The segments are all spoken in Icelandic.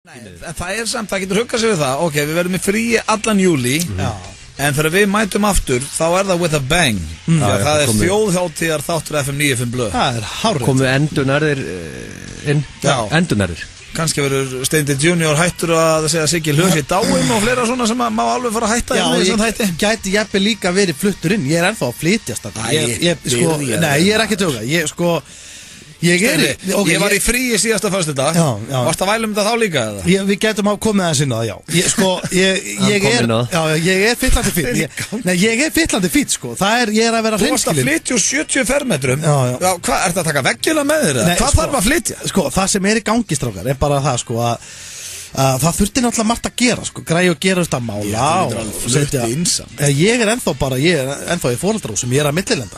En það samt, það getur huggað sig við það. Ok, við verðum í fríi allan júlí. En þegar við mætum aftur, þá það with a bang. Það þjóðháttíðar þáttur FM 95 blöð. Það hárrétt. Komu endurnærðir inn. Endurnærðir. Kannski verður Steindi Junior hættur að segja Siggi Hlösi dáinn og fleira svona sem má alveg fara að hætta. Já, ég gæti jafnvel líka verið fluttur inn. Ég ennþá að flytjast þetta. Nei, ég ekki að tjóka. Ég var í fríi síðasta föstudag. Varst að væla þetta þá líka eða? Við getum komið aðeins inn á það, ég er fyllandi fýtt. Nei, ég er fyllandi fýtt, sko. Ég að vera hreinskilinn. Þú varst að flytja 70 fermetrum. Hvað, það að taka veggina með þér? Hvað þarf að flytja? Sko, það sem í gangi, strákar, bara það, sko, að það þurfti náttúrulega margt að gera, sko, græja og gera þetta mála ég er ennþá í foreldrahúsum, ég er að millilenda.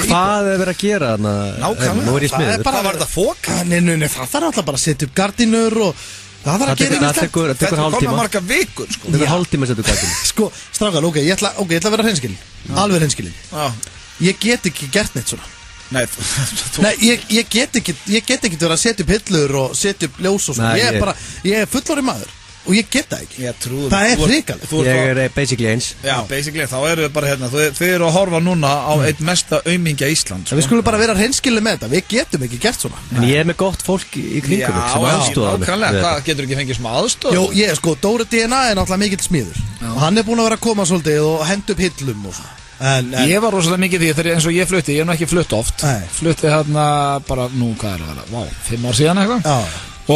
Hvað verið að gera þarna? Nákvæmlega, það var þetta fóka? Nei, það náttúrulega bara að setja upp gardínur og það þarf að gera þetta tekur hálftíma marga vikur, sko. Þetta hálftíma að setja upp gardínur. Sko, strákar, ok, ég ætla að vera hreinskilinn, alveg hreinskilinn. Ég get ekki gert neitt svona. Nei, ég get ekki verið að setja upp hillur og setja upp ljós og svona. Ég er fullorðinn maður og ég get það ekki. Það hrikalegt. Ég er basically eins. Já, basically, þá eru við bara hérna. Þið eru að horfa núna á einn mesta aumingja Íslands. Við skulum bara vera hreinskilin með þetta. Við getum ekki gert svona. En ég er með gott fólk í kringum mig sem aðstoðar mig. Já, nákvæmlega. Hvað, getur ekki fengið smá aðstoð? Jó, Dóri DNA er náttúrulega mikill smiður. Og hann er búinn að vera að koma svolítið og henda upp hillum og svona. Ég var rosalega mikið því þegar eins og ég flutti, ég nú ekki flutt oft. Flutti hérna bara, hvað það? 5 ár síðan eitthvað.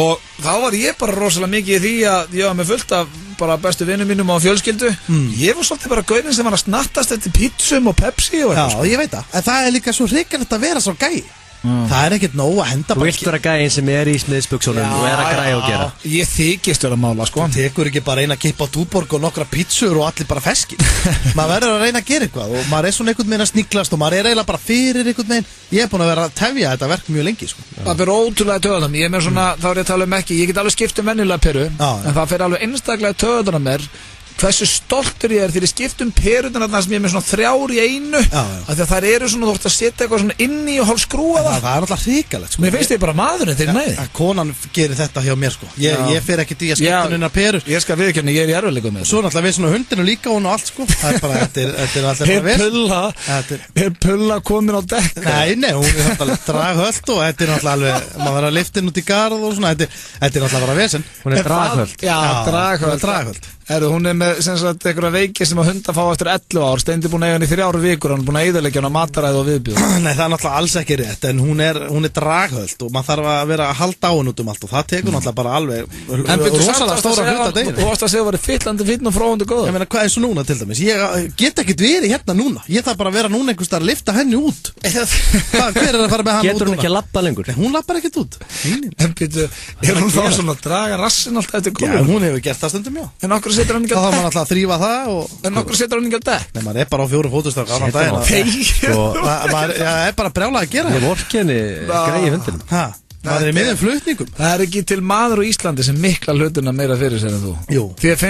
Og þá var ég bara rosalega mikið í því að ég var með fullt af bara bestu vinnum mínum á fjölskyldu. Ég var svolítið bara gaurinn sem var að snattast eftir pítsum og Pepsi og eitthvað. Já, ég veit það. En það er líka svo hrikalegt að vera svo gæi. Það er ekkert nóg að henda bara. Þú vilt vera gæinn sem er í smiðsbuksunum og er að græja og gera. Ég þykist vera að mála, sko. Þú tekur ekki bara eina kippa á Túborg og nokkra pítsur og allir bara feskir. Maður verður að reyna að gera eitthvað og maður er svona einhvern veginn að sniglast og maður er eiginlega bara fyrir einhvern veginn. Ég er búin að vera að tefja þetta verk mjög lengi, sko. Það fyrir ótrúlega töðunum. Ég er með svona, þá er ég að tala ekki, ég get alveg skipt venjulega peru, en það fyrir alveg einstaklega töðunum mér. Hversu stoltur ég þegar ég skiptum perunar þarna sem ég er með svona 3 í einu af því að þær eru svona, þú ert að setja eitthvað svona inni og hálf skrúa það. Það er alltaf hrikalegt, sko. Mér finnst ég bara maðurinn þegar næði. Konan gerir þetta hjá mér, sko. Ég fer ekki í að skipta hennar perur. Ég skal viðurkenna, ég er í erfiðleikum með þetta. Svo náttúrulega við svona hundinu líka hún og allt, sko. Það bara, þetta er Er Pulla komin á dekk? Nei, hún er náttúrulega draghöld og þetta er náttúrulega alveg, maður verður að lyfta inn út í garð og svona. Þetta er náttúrulega bara vesen. Hún er draghöld. Já, draghöld. Hún er með einhverja veiki sem að hunda fá eftir 11 ár. Steindi búin að eiga hann í 3 vikur. Hann er búin að eyðileggja hann á mataræði og viðbjóð. Nei, það er náttúrulega alls ekki rétt. En hún er draghöld og maður þarf að vera að halda á henn út allt. Og það tekur náttúrulega bara alveg rosalega stóra hluta að deginu. Þú varst að segja að það var fyllandi fínn og fróðandi góður. Ég meina, hvað er svo núna til dæmis? Ég get ekkert verið hérna núna. Ég þarf bara að vera núna einhvers staðar að lyfta henni út. Hver er að fara með hann út núna? Getur hún ekki að labba lengur? Nei, hún lappar ekkert út. En býtu, er hún þá svona að draga rassinn alltaf eftir kúlum? Já, hún hefur gert það stundum, já. En okkur setur hann ekki á dekk? Að þrýfa það og... En okkur setur hann ekki á dekk? Nei, maður er bara á 4 fótustökk allan daginn. Maður er bara brjálað að gera. Ég vorkenni greiði hundinum. Maður er í miðjum flutningum. Það er ekki til maður á Íslandi sem mikla hlutina meira fyrir sér en þú. Jú. Þér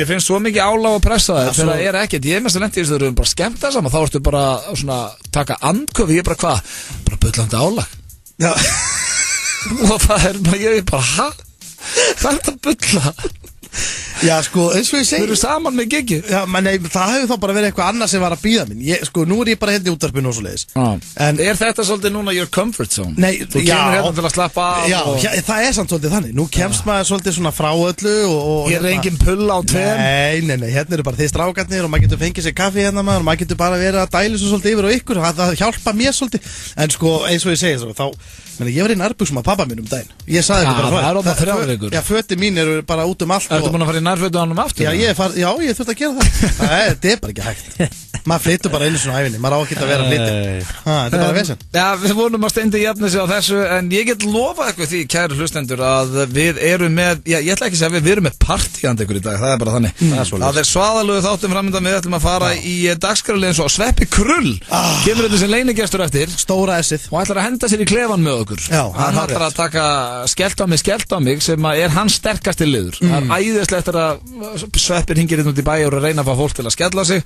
finnst svo mikið álag að pressa það þegar það er ekkert. Ég er mest að lendi í þessu, þau eru bara skemmt það saman. Þá ertu bara svona taka andköfi. Ég er bara hvað? Bara bullandi álag. Já. Og það er bara, ég er bara, hæ? Það er þetta bulla. Já, sko, eins og ég segi. Þau eru saman með gigi. Já, menn, það hefur þá bara verið eitthvað annað sem var að bíða minn. Sko, nú er ég bara hérna í útvarpinu og svo leiðis. En er þetta svolítið núna your comfort zone? Nei, þú kemur hérna til að slappa af. Já, það er samt svolítið þannig. Nú kemst maður svolítið svona frá öllu og Ég er engin pulla á tveim. Nei, hérna eru bara þið strákarnir og maður getur fengið sér kaffi hérna maður og maður getur bara verið að dæla svo svolítið yfir á ykkur. Það hjálpa mér svolítið. En sko, eins og ég segi þá ég var í nærbuxum að pappa minn daginn. Ég sagði þetta bara það. Já, fötin mín eru bara út allt. Ertu búin að fara í nærfötunum aftur? Já, ég þurfti að gera það. Þetta er bara ekki hægt. Maður flytur bara einu svona ævinni. Maður á ekki að vera flytur. Þetta er bara vesen. Já, við vonum að Steindi jafni sig á þessu. En ég get lofað eitthvað því, kæru hlustendur, að við erum með, ég ætla ekki að segja við erum með partíand ykkur í dag. Það er bara þannig. Það er svaðalögu þáttum framöndan. Við ætlum að fara í dagskrárlið eins og Sveppi Krull kemur þetta sem leynigestur eftir. Stóra S-ið. Og ætlar að henda sér í klefan með okkur. Hann ætlar að taka skellt á mig sem er hans sterkasti liður. Það er æðislegt að Sveppir hringir inn út í bæ og reyna að fá fólk til að skella sig.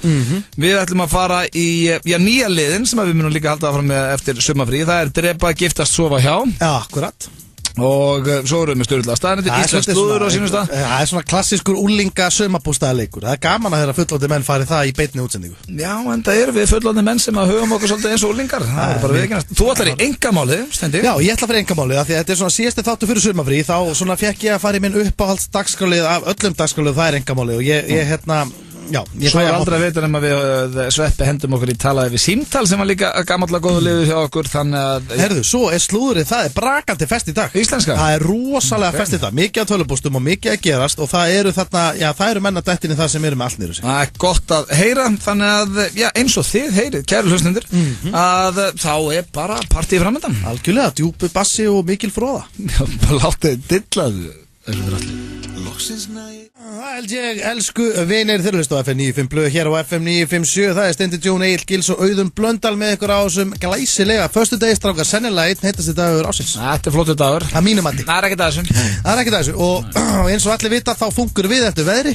Við ætlum að fara í nýja liðin sem við munum líka halda áfram með eftir sumarfrí. Það er drepa, giftast, sofa hjá. Já, akkurat. Og svo erum við styrla staðnir Íslensk slúður á sínum stað. Það svona klassískur úlinga saumabústaðarleikur. Það gamman að þeirra fullorðnir menn farið það í beinni útsendingu. Já, en það við fullorðnir menn sem að höfum okkur svolítið eins og úlingar. Það bara viðurkennast. Þú ætlar í engamálið, Steindi? Já, ég ætla að fara í engamálið af því að þetta svona síðasti þáttur fyrir sumarfrí. Þá svona fékk ég að fara í minn uppáhalds dagskrálið af öllum dagskrálið, það engamálið og ég Já, svo aldrei að veitur við Sveppi hendum okkur í talaði við símtal sem var líka gamalla góðu liður hjá okkur þannig að... Herðu, svo slúðrið, það brakandi fest í dag. Íslenska? Það rosalega fest í dag, mikið af tölvupóstum og mikið að gerast og það eru þarna, það eru menna dættin í það sem eru með allt niður sig. Það gott að heyra, þannig að, eins og þið heyrið, kæru hlustundur, að þá bara partíð framöndan. Algjörlega, djúpu bassi og mikil fróða. Bara látið dillaðu þessu fyrir allir. Það held ég, elsku vinir, þeir hlusta á FM 95 blöð hér á FM 957, það Steindi Jón Egil Gils og Auðun Blöndal með ykkur á þessum glæsilega föstudegi, sennilega einn heitasti dagur ársins. Þetta flottur dagur. Að mínum mati. Það ekkert að þessu. Það ekkert að þessu og eins og allir vita þá fungur við eftir veðri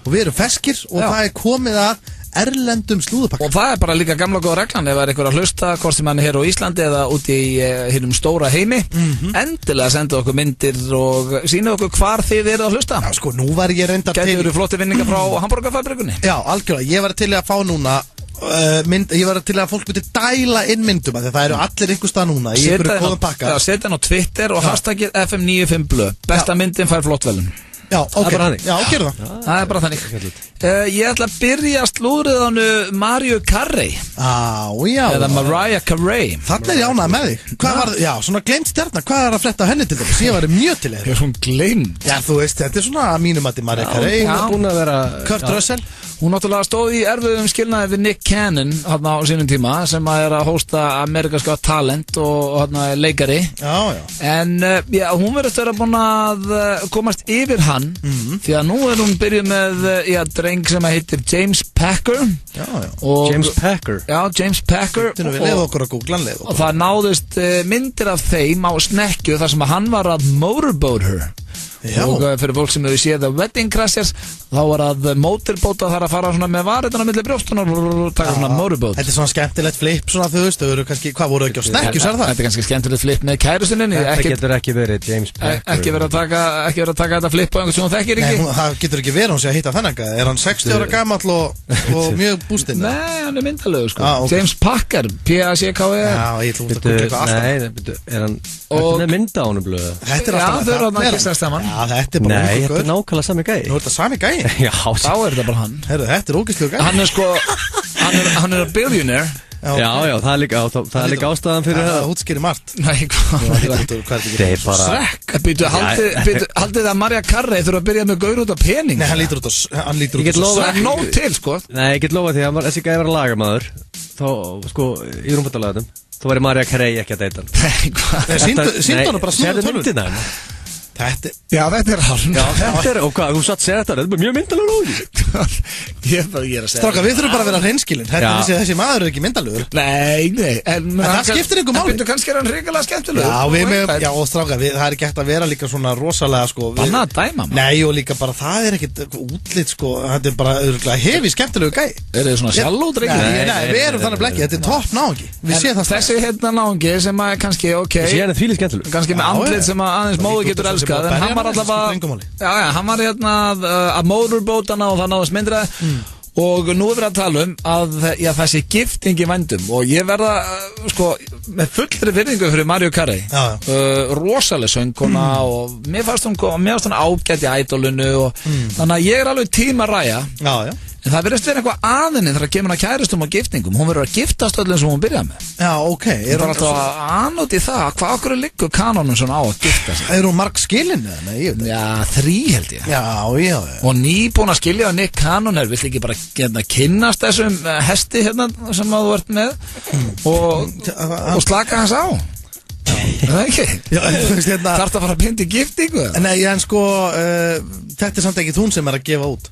og við erum feskir og það komið að erlendum slúðupakka. Og það bara líka gamla góða reglan ef það einhver að hlusta hvort sem hann hér á Íslandi eða úti í hinnum stóra heimi endilega senda okkur myndir og sína okkur hvar þið eru að hlusta. Já, sko, nú var ég reyndar til. Gætu flotti vinningar frá Hamborgarfabrikunni? Já, algjörlega, ég var til að fá núna ég var til að fólk myndi dæla inn myndum að það eru allir einhver stað núna í einhverju góðum pakka. Já, setja hann á Twitter og hashtagið FM95 blöð. Besta myndin fær flottvelun. Já, ok, já, gerðu það. Það bara þannig. Ég ætla að byrja slúðriðanu Mariah Carey. Já. Eða Mariah Carey. Þannig ég ánægði með þig. Hvað var, já, svona gleymt stjarna, hvað að frétta henni til þess? Ég var mjög til þér. Er hún gleymt? Já, þú veist, þetta svona að mínum að Mariah Carey. Já, búin að vera Kurt Russell. Hún náttúrulega stóð í erfiðum skilnaði við Nick Cannon hann á sínum tíma sem að að hósta America's Got Talent og hann leikari. Já. En hún verðist vera búin að komast yfir hann því að nú hún byrjuð með dreng sem heitir James Packer. Já. James Packer. Já, James Packer. Við leið okkur að googla hann leið okkur. Og það náðust myndir af þeim á snekkju þar sem að hann var að motorboat her. Já. Og fyrir fólk sem hefur séð The Wedding Crashers þá var að motorbóta þar að fara svona með varirna milli brjóstuna og taka svona motorbót. Þetta svona skemmtilegt flip svona þú veist, þau eru kannski, hvað voru ekki á snekkju sér það? Þetta kannski skemmtilegt flip með kærustuninni. Þetta getur ekki verið James Packer. Ekki verið að taka þetta flip á einhvern sem hún þekkir ekki. Nei, það getur ekki verið hún sé að hitta þennan. Er hann 60 ára gamall og mjög bústinn? Nei, hann myndalegur sko. James Packer, P-A-C-K-E-R. Já, ég ætla út að googla eitthvað alltaf. Er hann mynda á honum blöðu? Þetta er Nei, þetta er nákvæmlega sami gæi. Nú er þetta sami gæi? Já, þá er þetta bara hann. Herru, þetta er ógeðslegur gæi. Hann er sko, hann er a billionaire. Já, það er líka ástæðan fyrir það. Það útskýrir margt. Nei, hvað? Það er bara... Haldið að Mariah Carey þurfa að byrja með gaur út af pening? Nei, hann lítur út Það er nóg til, sko. Nei, ég get lofað því að þessi gæi var að lagamæður. Þá, sko, í rúmbandalaðum. Þá væri Mariah Carey ekki að deyta hann. Nei, hvað? Sýndu hann bara snúðu tölvun. Já, þetta er hann. Já, þetta er, og hvað, þú satt að segja þetta er mjög myndalegur lógi. Ég er að segja Stráka, við þurfum bara að vera hreinskilin. Þessi maður er ekki myndalegur. Nei En það skiptir ykkur máli. Kannski er hann hrigalega skemmtilegur. Já, og stráka, það er ekki hægt að vera líka svona rosalega, sko. Banna að dæma maður. Nei, og líka bara, það er ekkit útlit, sko. Þetta er bara hefi skemmtilegu gæi. Er þið svona sjálfódrengir? Nei, við erum þannig blekki. Þetta er topp náungi. Við séum það. Þessi hérna náungi sem að kannski, kannski með andlit sem að aðeins móðu getur elskað, en hann var allavega hann var hérna að motorbótana og það náðast myndra og nú er við að tala að þessi gifting í vændum og ég verða sko með fullri virðingu fyrir Mariah Carey rosaleg söngkona og mér fannst hún ágætt í Idolinu og þannig að ég er alveg tíma ræja en það verðist verið eitthvað aðinni þegar kemur að kærustum og giftingum hún verður að giftast öllum sem hún byrjaði með Já, ok Ég var alltaf að anóti það hvað okkur liggur kanónum svona á að gifta sig Er hún marg skilin eða? Nei, ég veit Já, 3 held ég Já Og nýbúin að skilja að Nick Cannon vill ekki bara kynnast þessum hesti hérna sem að þú ert með og slaka hans á Það ekki Þarf það að fara að pinda í giftingu? Nei, en sko þetta er samt ekki hún sem er að gefa út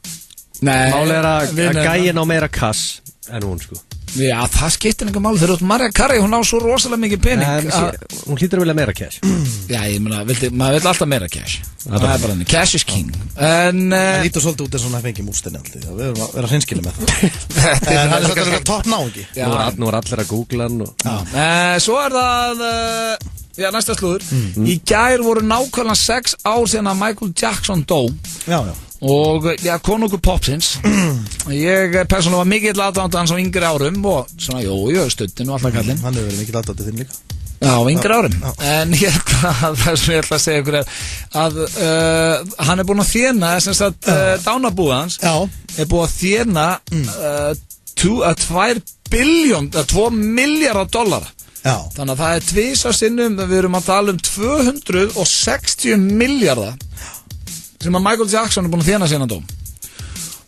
Nei, máli er að gæin á meira kass en hún sko Já, það skiptir einhver mál þegar Mariah Carey, hún á svo rosalega mikið pening Hún hlýtur að vilja meira cash Já, ég meina, maður vill alltaf meira cash Það er bara henni, cash is king En það lítur svolítið út eins og hann fengi mústinni alltaf Við erum að vera hreinskilin með það En hann er þetta topp náungi Nú er allir að googla hann Svo er það Já, næsta slúður Í gær voru nákvæmlega 6 ár síðan að Michael Jackson dó Já Og já, konungur popsins Ég persónulega var mikill aðdáandi hans á yngri árum Og svona, studdin og alltaf kallinn Hann hefur verið mikill aðdáandi þinn líka Já, á yngri árum En það sem ég ætla að segja ykkur er Að hann er búinn að þéna Þess að dánarbúið hans Er búið að þéna 2 miljardar dollara Þannig að það er tvisvar sinnum Við erum að tala 260 miljardar sem að Michael Jackson er búinn að þéna síðan dóm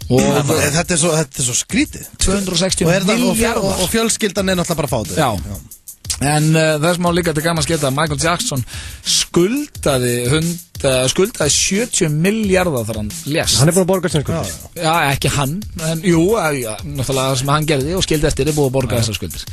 Þetta er svo skrítið 260 miljardar Og fjölskyldan er náttúrulega bara fátu Já En þess má líka til gaman að skilta að Michael Jackson skuldaði 70 miljardar þegar hann lést Hann er búinn að borga þessar skuldir Já, ekki hann En jú, náttúrulega sem hann gerði og skildi eftir er búið að borga þessar skuldir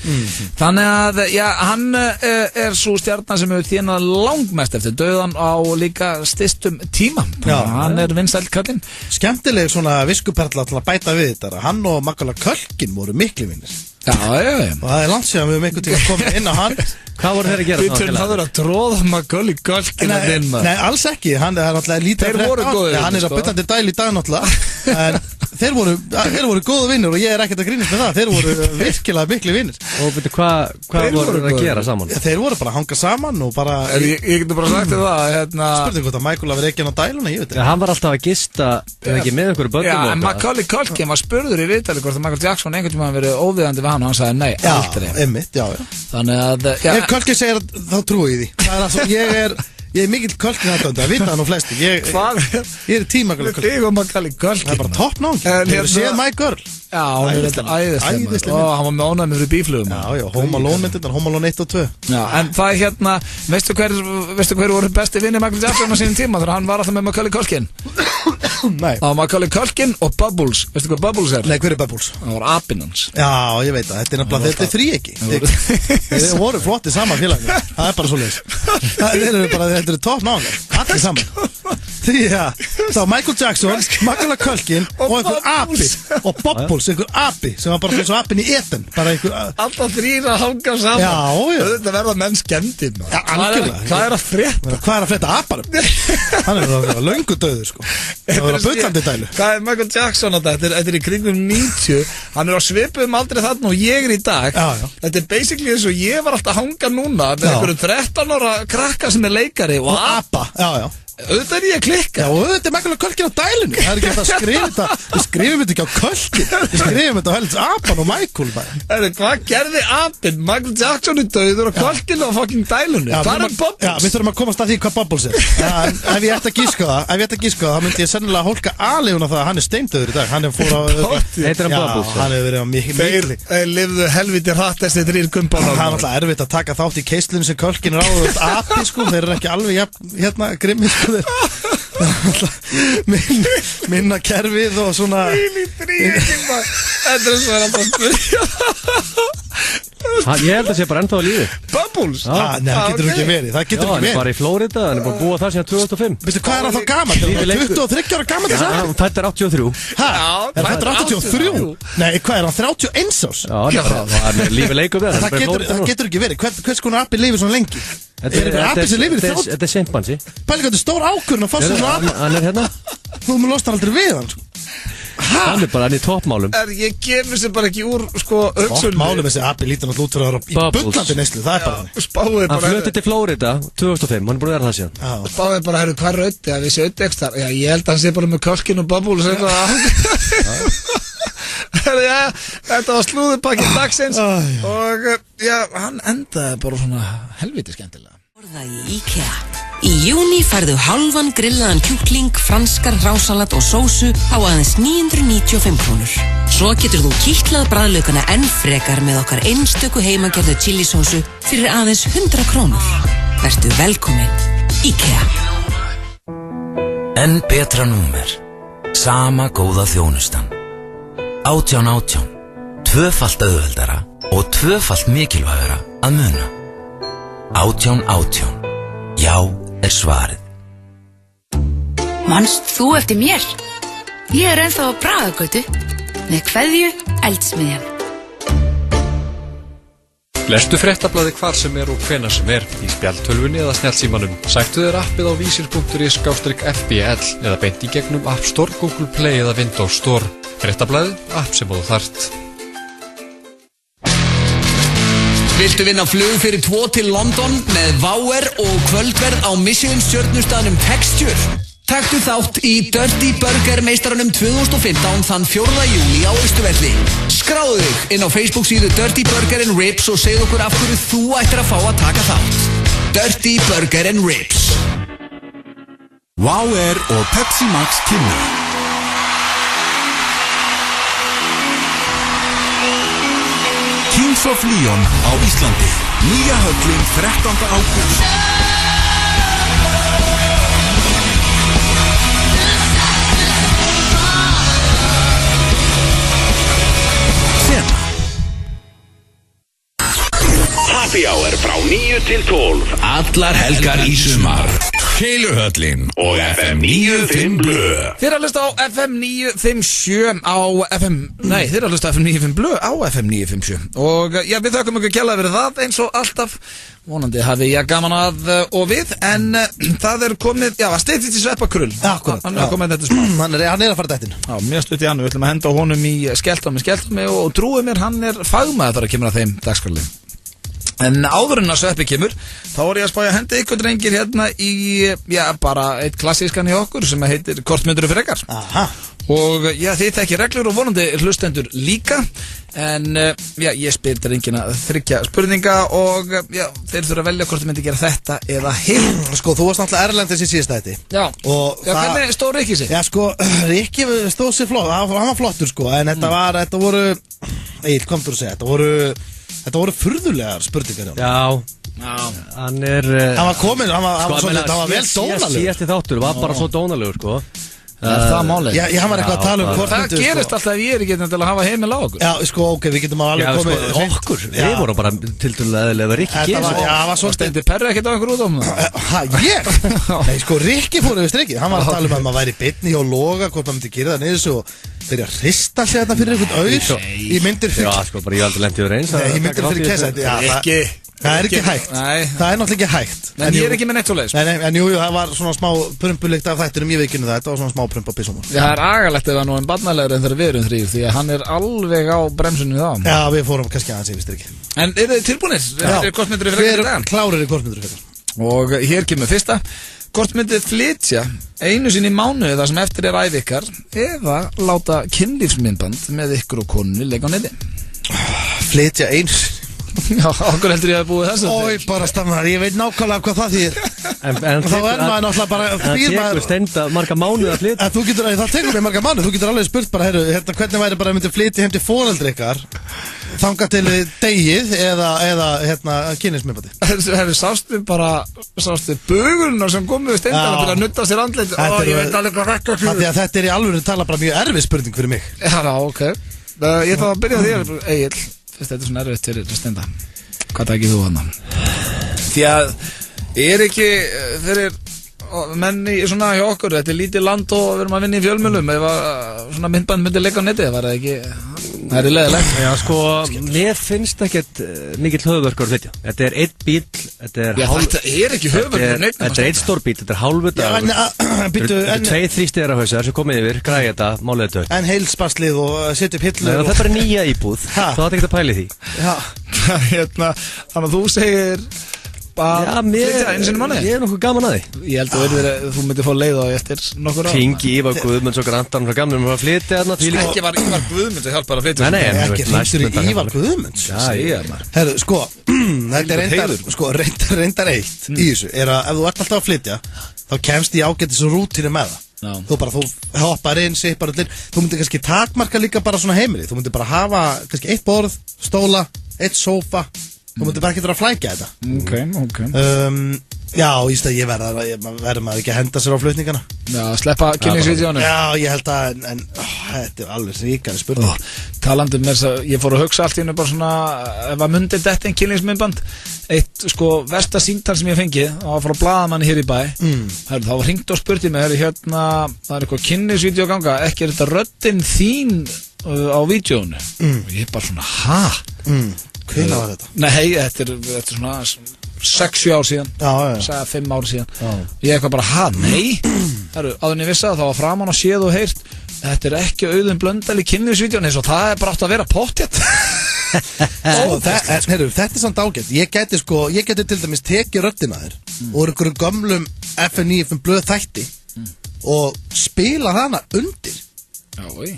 Þannig að, já, hann er svo stjarnan sem hefur þénað langmest eftir dauðan á líka stystum tíma Hann er vinsæll kallinn Skemmtileg svona viskuperla til að bæta við þetta Hann og Macaulay Culkin voru miklu vinnir Já Og það er langt síðan við höfum einhvern tíma komið inn á hann Hvað voru þeir að gera Það er að tróða Macaulay Culkin að inn Nei, alls ekki, hann er náttúrulega lítið Þeir voru góðir Hann er að byttandi dæl í dag náttúrulega En þeir voru góða vinnir og ég er ekkert að grínast með það Þeir voru virkilega miklu vinnir Og veitu, hvað voru þeir að gera saman? Þeir voru bara að hanga saman og bara Ég getur bara sagt þér það Spurði hvort að Michael var ekki á dæluna, ég veit ekki Hann var alltaf að gista, ef ekki með einhverju börnum Já, en Macaulay Culkin var spurður í viðtali hvort að Michael Jackson einhvern tímann verið óviðandi við hann og hann sagði nei, aldrei Þannig að Ef Culkin segir þá trúi ég því Ég er mikill Culkin aðdóndi, það vita það nú flesti Ég er tímaguleg Macaulay Culkin Það er bara topp náðum Hefur séð My Girl Já, hún er æðislega og hann var með ánæmi fyrir bíflugum Já, Home Alone myndirnar, Home Alone 1 og 2 Já, en það er veistu hver voru besti vinni Michael Jackson á sínum tíma þegar hann var alltaf með Macaulay Culkin Nei Það var Macaulay Culkin og Bubbles Veistu hvað Bubbles er? Nei, hver er Bubbles? Það var apinn hans Já, ég veit það, þetta er nefnilega, þetta er þríeki Þeir voru flotti saman félagin Það er bara svo leiðis Þetta er topp náðum, allir saman Það var Michael Jackson, Macaulay Culkin og einhver api og Bubbles, einhver api sem var bara eins og apinn í Eden Alltaf þrír að hanga saman Já Þetta verða menn skemmtir Hvað er að frétta? Hvað er að frétta aparum? Hann er löngu döður sko Það var að bullandi dælu Hvað er Michael Jackson á þetta? Þetta er í kringum 90 Hann er á svipuðum aldrei þarna og ég er í dag Þetta er basically eins og ég var alltaf að hanga núna með einhverjum 13 ára krakka sem er leikari og apa Auðvitað er ég að klikka Já, auðvitað er Macaulay Culkin á dælinu Það er ekki að skrifa þetta Við skrifum þetta ekki á Culkin Við skrifum þetta á helst apan og Michael Hvað gerði apinn? Michael Jackson er döður og Culkin á fucking dælinu Hvað er Bubbles? Já, við þurfum að komast að því hvað Bubbles er Ef ég ætti að gíska það þá myndi ég sennilega hólka aðleguna það að hann er steindöður í dag Hann er fór á Heitir hann Bubbles? Hann hefur verið á mikil Þeir lifðu helviti hratt þessi þrír kumpánar Það er náttúrulega erfitt að taka þátt í keislunum sem Culkin er á api sko Þeir eru ekki alveg hérna grimmir minna kerfið og svona Þetta er svo alltaf að spyrja Ég held að sé bara ennþá að lífi Bubbles? Nei, það getur ekki verið Það getur ekki verið Hann er bara í Florida, hann er bara búið þar síðan 2005 Veistu hvað er hann þá gaman? 23 ára gaman þess að Hann fættir 83 Hæ? Er fættir 83? Nei, hvað er hann? 31 árs? Já, hann er lífið leikum við Það getur ekki verið Hvers konar appi lifir svona lengi? Þetta er simpansi Pæli hvað þetta er stór ákvörn að fá sér svona appi Hann er hérna Þú maður losnar aldrei við hann Hann er bara hann í toppmálum Ég gefur sér bara ekki úr hugsunni Toppmálum þessi appi lítur náttúrulega út fyrir að vera í bullandi neyslu Það er bara Hann flutti til Florida 2005 Hann er búin að vera það síðan Spáði bara, hvað er Öddi? Það vissi Öddi ekstra Já, ég held að hann sé bara með Culkin og Bubbles Þetta var slúðupakki dagsins Og já, hann endaði bara svona helviti skemmtilega Borða í IKEA Í júni færðu halvan grillaðan kjúkling, franskar, hrásalat og sósu á aðeins 995 krónur. Svo getur þú kittlað bragðlaukana enn frekar með okkar einstöku heimagerðu chilisósu fyrir aðeins 100 krónur. Vertu velkomin. IKEA. Enn betra númer. Sama góða þjónustan. 1818 tvöfalt auðveldara og tvöfalt mikilvægara að muna. 1818. Já er svarið. Manst þú eftir mér? Ég ennþá á Bragagötu með kveðju Eldsmiðjan. Lestu fréttablaðið hvar sem og hvenær sem í spjaldtölvunni eða snjallsímanum. Sæktu þér appið á vísir.is/FBL eða beint í gegnum App Store, Google Play eða Windows Store. Fréttablaðið, app sem þú þarft. Viltu vinna flug fyrir 2 til London með Váer og kvöldverð á Michelin-stjörnustaðnum Texture? Taktu þátt í Dirty Burger meistaranum 2015 þann 4. júlí á Austurvelli. Skráðu þig inn á Facebook síðu Dirty Burger & Ribs og segð okkur af hverju þú ættir að fá að taka þátt. Dirty Burger & Ribs. Váer og Pepsi Max kynna. Kings of Leon á Íslandi. Nýja höllin 13. ágúst. Happy Hour frá 9 til 12. Allar helgar í sumar. Keiluhöllin og FM 95 Blö. Þið að hlusta á FM 957 á FM... Nei, þið að hlusta á FM 95 Blö á FM 957. Og já, við þakkum okkur kjærlega fyrir það eins og alltaf. Vonandi hafi ég gaman að og við. En það er komið, já, að steytist í Sveppakrull. Akkurat. Hann er komið þetta smá. Hann er að fara dættin. Já, mjög stutt í hann. Við ætlum að henda honum í skeltami og trúið mér, hann er fagmaður þar að kemur að þeim dagskrárliðum. En áður en að Sveppi kemur, þá var ég að spája að henda ykkur drengir hérna í, já, bara eitt klassískan í okkur sem heitir Kortmyndur frekar. Aha. Og já, þið tekki reglur og vonandi hlustendur líka. En já, ég spyr drengina 3 spurninga og já, þeir þurfa að velja hvort þið myndi gera þetta eða hitt. Sko, þú varst náttúrulega erlendis í síðasta þetta. Já, og já, hvernig stóð Rikki sig? Já, sko, Rikki stóð sig flott, hann var flottur sko, en þetta voru, Egill, komdur að segja, þetta voru furðulegar spurningar. Já, hann er... Hann var komin, hann var vel dónalegur. Síðasti þáttur var bara svo dónalegur, sko. Er það málið? Já, hann var eitthvað að tala hvort það gerist alltaf ef ég ekki til að hafa heimil á okkur. Já, sko, ok, við getum alveg komið... Já, sko, okkur, við vorum bara tiltölulega eðlilega Rikki gerist. Já, það var svolítið... Steindi Perri ekkert á einhver út á það? Ég? Nei, sko, Rikki fór yfir strikið. Hann var að tala að maður væri beinni og loga, hvort maður myndi gera það niður svo byrja að hrista sig þetta fyrir einhvern auð í myndir fyrir... Já, sko, bara ég aldrei lenti yfir eins. Nei, í myndir fyrir kessa. Það er ekki hægt. Það er náttúrulega ekki hægt. En ég er ekki með neitt svo leiðis. En jú, það var svona smá prumpulikt af þættinum í vikinu það. Þetta var svona smá prump á pissum. Það er agalegt ef það nú en barnalegur en þegar við erum 3 því að hann er alveg á bremsunni þá. Já, við fórum kannski aðeins yfir strikið. En eru þið tilbúinir? Við erum klárir í kortmyndur frekar. Og hér kemur fyrsta. Hvort myndið flytja einu sinni í mánuði þar sem eftir er ævi ykkar eða láta kynlífsmyndband með ykkur og konu leika á neti? Flytja einu Já, okkur heldur ég að búið þessu. Ói, bara stafnar, ég veit nákvæmlega hvað það þýðir. En þá er maður náttúrulega bara... Það tekur Steinda marga mánuði að flytja. Það tekur mig marga mánuði, þú getur alveg spurt bara, hvernig væri bara að myndi flytja heim til foreldri ykkar, þangað til degið eða kynlífsmyndbandi. Sástu bugurinn sem komuð Steindana til að nutta sér andlit. Ég veit alveg hvað þetta fyrir. Þetta er í alveg tala bara mjög erfið spurning fyrir mig. Já, ok. Ég ætla að byrja þér, Egill. Þetta er svona erfitt fyrir Steinda. Hvað takir þú hann? Því að er ekki fyrir menni svona hjá okkur, þetta er lítið land og við erum að vinna í fjölmjölum ef svona myndband myndi leika á neti, var það ekki það er í leðilegt. Já, sko, mér finnst ekkert mikill höfuðverkur að flytja. Þetta er 1 bíl, þetta er þetta er ekki höfuðverkur neitt. Þetta er 1 stór bíl, þetta er hálfur dagur. Þetta er 2-3 stigahausar sem komið yfir, græði þetta, málið þetta. En heilsbarslið og setja upp hillur. Það er bara nýja íbúð, þá átt ekki að pæli því. Þannig að þú segir Já, ég er nokkuð gaman að því. Ég held að þú myndir fá leið á eftir nokkur á. Kingi, Ívar Guðmunds og Grandan frá gamlum að flytja þarna. Ekki var Ívar Guðmunds að hjálpa að flytja. Nei, ekki hringtur í Ívar Guðmunds. Herru, sko, þetta er reyndar eitt í þessu, er að ef þú ert alltaf að flytja, þá kemst í ágætis rútínu með það. Þú hoppar inn, sippar allir. Þú myndir kannski takmarka líka bara svona heimili. Þú myndir bara hafa kannski 1 borð, stóla, 1 sófa. Þú myndir bara ekki vera að flækja þetta. Ok. Já, í stað ég verður maður ekki að henda sér á flutningana. Já, sleppa kynningsvídeónu. Já, ég held að, en þetta alveg ríkari spurning. Talandi með þess að ég fór að hugsa allt í hennu bara svona, ef að mundi þetta einn kynlífsmyndband, eitt versta símtal sem ég fengi, það var frá blaðamanni hér í bæ. Þá var hringt og spurt í mig, hérna, það eitthvað kynlífsvídeó ganga, ekki þetta röddin þín á vídeónu? Og ég bara svona, Hvenær var þetta? Nei, þetta er svona 6-7 ár síðan, sagði 5 ár síðan. Ég eitthvað bara, nei, áður en ég vissi að það var framan og séð og heyrt, þetta er ekki Auðun Blöndal í kynlífsvídeónu, eins og það er bara átt að vera pottþétt. Þetta er samt ágætt. Ég geti til dæmis tekið röddina þér og einhverjum gömlum FN95 blöð þætti og spila hana undir.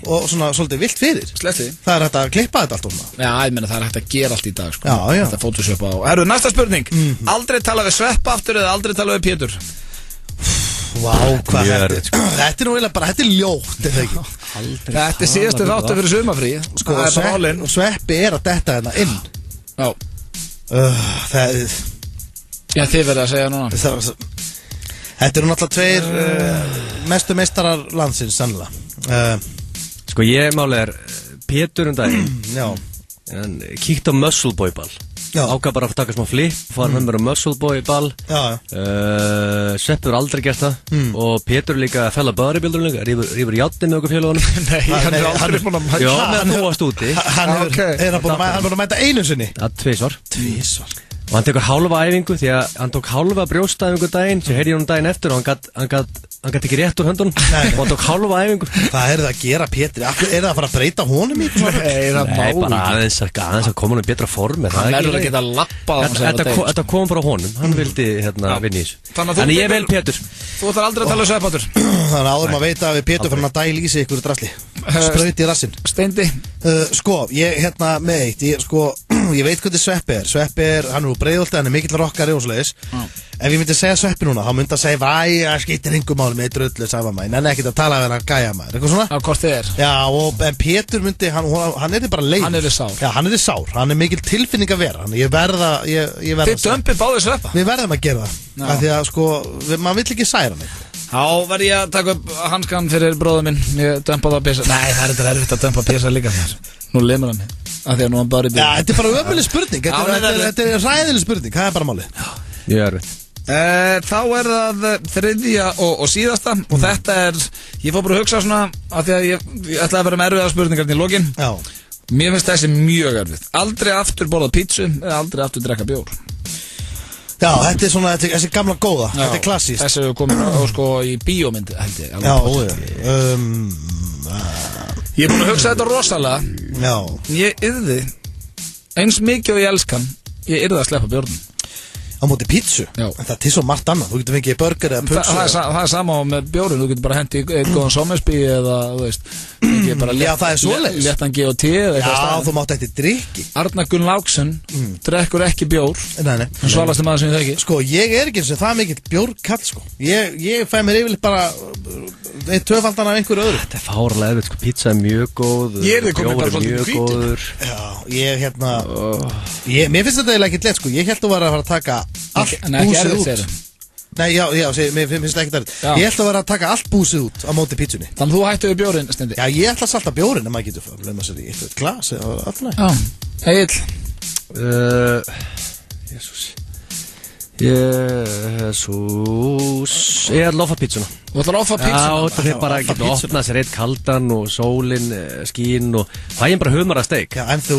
Og svona svolítið vilt fyrir. Sletti. Það er hægt að klippa þetta allt og svona. Já, ég meina það er hægt að gera allt í dag sko. Já. Þetta photoshopa á. Herru, næsta spurning. Aldrei tala við Sveppa aftur eða aldrei tala við Pétur? Vá, hvað þetta er sko. Þetta er nú eiginlega bara, þetta er ljótt, er það ekki? Þetta er síðastu þáttu fyrir sumafrí. Sko, Sveppi er að detta hérna inn. Já. Já, þið verða að segja núna. Þetta eru náttúrulega tveir mestu meistarar landsins, sannlega. Sko ég málega Pétur daginn hann kíkti á Muscle Boy ball ákvað bara að taka smá flip fara með mér á Muscle Boy ball Sveppur aldrei gert það og Pétur líka fell að bodybuildur líka rífur játni með okkur félagunum Nei, hann er aldrei búin að Já, meðan þú varst úti Hann búin að mæta einu sinni Tvisvar og hann tekur hálfa æfingu því að hann tók hálfa brjóstaæfingu daginn sem heyrði hún daginn eftir og hann gat ekki rétt úr höndunum og hann tók hálfa æfingu Hvað er það að gera Pétri? Er það að fara að breyta honum í? Nei, bara aðeins að koma honum í betra form Hann verður að geta lappað Þetta kom frá honum, hann vildi vinna í þessu Þannig ég vel Pétur Þú ætlar aldrei að tala um Sveppatur Þannig áður maður veit að við Pétur fyrir að dæla í sig ykkur drasli Sprauti í rassinn Steindi Sko, ég með eitt Ég veit hvernig Sveppi er hann er úr Breiðholti, hann er mikill rockari og svoleiðis Ef ég myndi segja Sveppi núna þá myndi að segja, það skiptir engum máli með drullu sagði maður, en ekkert að tala við hann að gæja maður eitthvað svona Á hvort þið er Já, en Pétur myndi, hann er bara leið Hann er sár Já, hann er sár, hann er mikill tilfinning að vera Ég verða Þið dömpið báðir Sveppa Við verðum að gera það Af því að sko, maður vill ekki særa mig Þá verð ég að taka upp hanskan fyrir bróðum minn Ég dömpaði að pissa Nei, það er erfitt að dömpa að pissa líka þér Nú lemur hann Af því að nú hann bara Já, þetta er bara ömuleg spurning Þetta er ræðileg spurning, það er bara málið Ég er erfitt Þá er það þriðja og síðasta Og þetta er Ég fór bara að hugsa svona Af því að ég ætlaði að vera með erfiða spurningar í lokin Já Mér finnst þessi mjög erfið Aldrei aftur borða pítsu Eða aldrei aftur drekka bjór Já, þetta er svona, þessi gamla góða Þetta er klassíst Þessi hefur komið á sko í bíómyndi held ég Já, Ég er búin að hugsa þetta rosalega Já Ég yrði Eins mikið og ég elskan Ég yrði að sleppa bjórnum Á móti pítsu? Já En það er svo margt annað Þú getur fengið burger eða pulsu Það er sama með bjórn Þú getur bara hentið eitt góðan Somersby eða, þú veist Já, það er svoleiðis Léttan G&T eða eitthvað Já, þú mátt eftir drikki Arnar Gunn Láksson drekkur ekki bjór Nei Hann svalasti maður sem ég þekki Sko, ég er ekki eins og það mikill bjórkall, sko Ég fæ mér yfirleitt bara eitt tvöfaldan af einhverju öðru Þetta er fárlega sko, pizza er mjög góð Bjór er mjög góður Já, mér finnst þetta eiginlega ekkert lett, sko Ég held að vera að fara að taka allt búsið út Nei, já, mér finnst það ekkert Ég ætla að vera að taka allt búsið út á móti pítsunni Þannig þú hættu við bjórinn, Steindi Já, ég ætla að salta bjórinn en maður getur lemma sér í eitt glas eða alltaf Já, Egill Jésús Ég ætla að offa pítsuna Þú ætlar að offa pítsuna? Já, það er bara að geta opnað sér eitt kaldan og sólin, skín og það er bara humara steik Já, en þú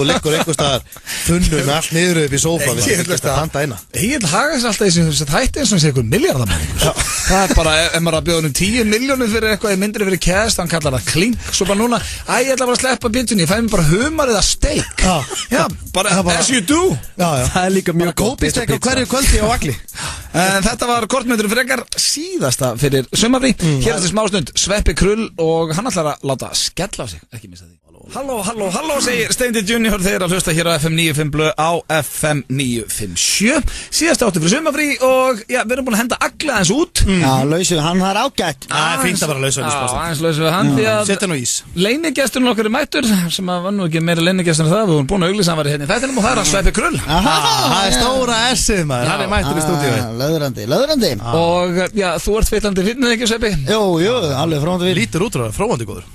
liggur einhver staðar þunnu með allt niður upp í sófa við að handa eina Egill haga sér alltaf í þessu hætti eins og sé eitthvað miljardamenningur Það er bara, ef maður að bjóða 10 milljónir fyrir eitthvað myndri fyrir kæst, hann kallar það klink svo bara núna, ég ætla bara að sleppa pítsunni ég fæ mér bara humarið að steik Já, bara as you do Það er líka mjög góð pizza á hverju kvöldi á Vagli Þetta var kortmyndur frekar síðasta fyrir sumafrí Hér er þetta smástund Sveppi Krull og hann ætlar að láta skella á sig Ekki missa því Halló, segir Steindi Junior. Þeir að hlusta hér á FM 95 blöð á FM 957. Síðast áttu fyrir sumafrí og já, við erum búin að henda Agla eins út. Já, lausu, hann var ágætt. Það fínt að vera lausu. Já, aðeins lausu við hann því að setja nú ís. Leinigesturinn okkar er mættur, sem að var nú ekki meira leinigestur en það. Við vorum búin að auglýsa hann var hérna í þættinum og það er að Sveppi Krull. Það er stóra S-ið maður, hann er mættur í stúdíu. Löðrandi. Og já, þú ert fyllandi fínir ekki, Sveppi? Jú, alveg fróðandi við. Lítur út fróðandi góður.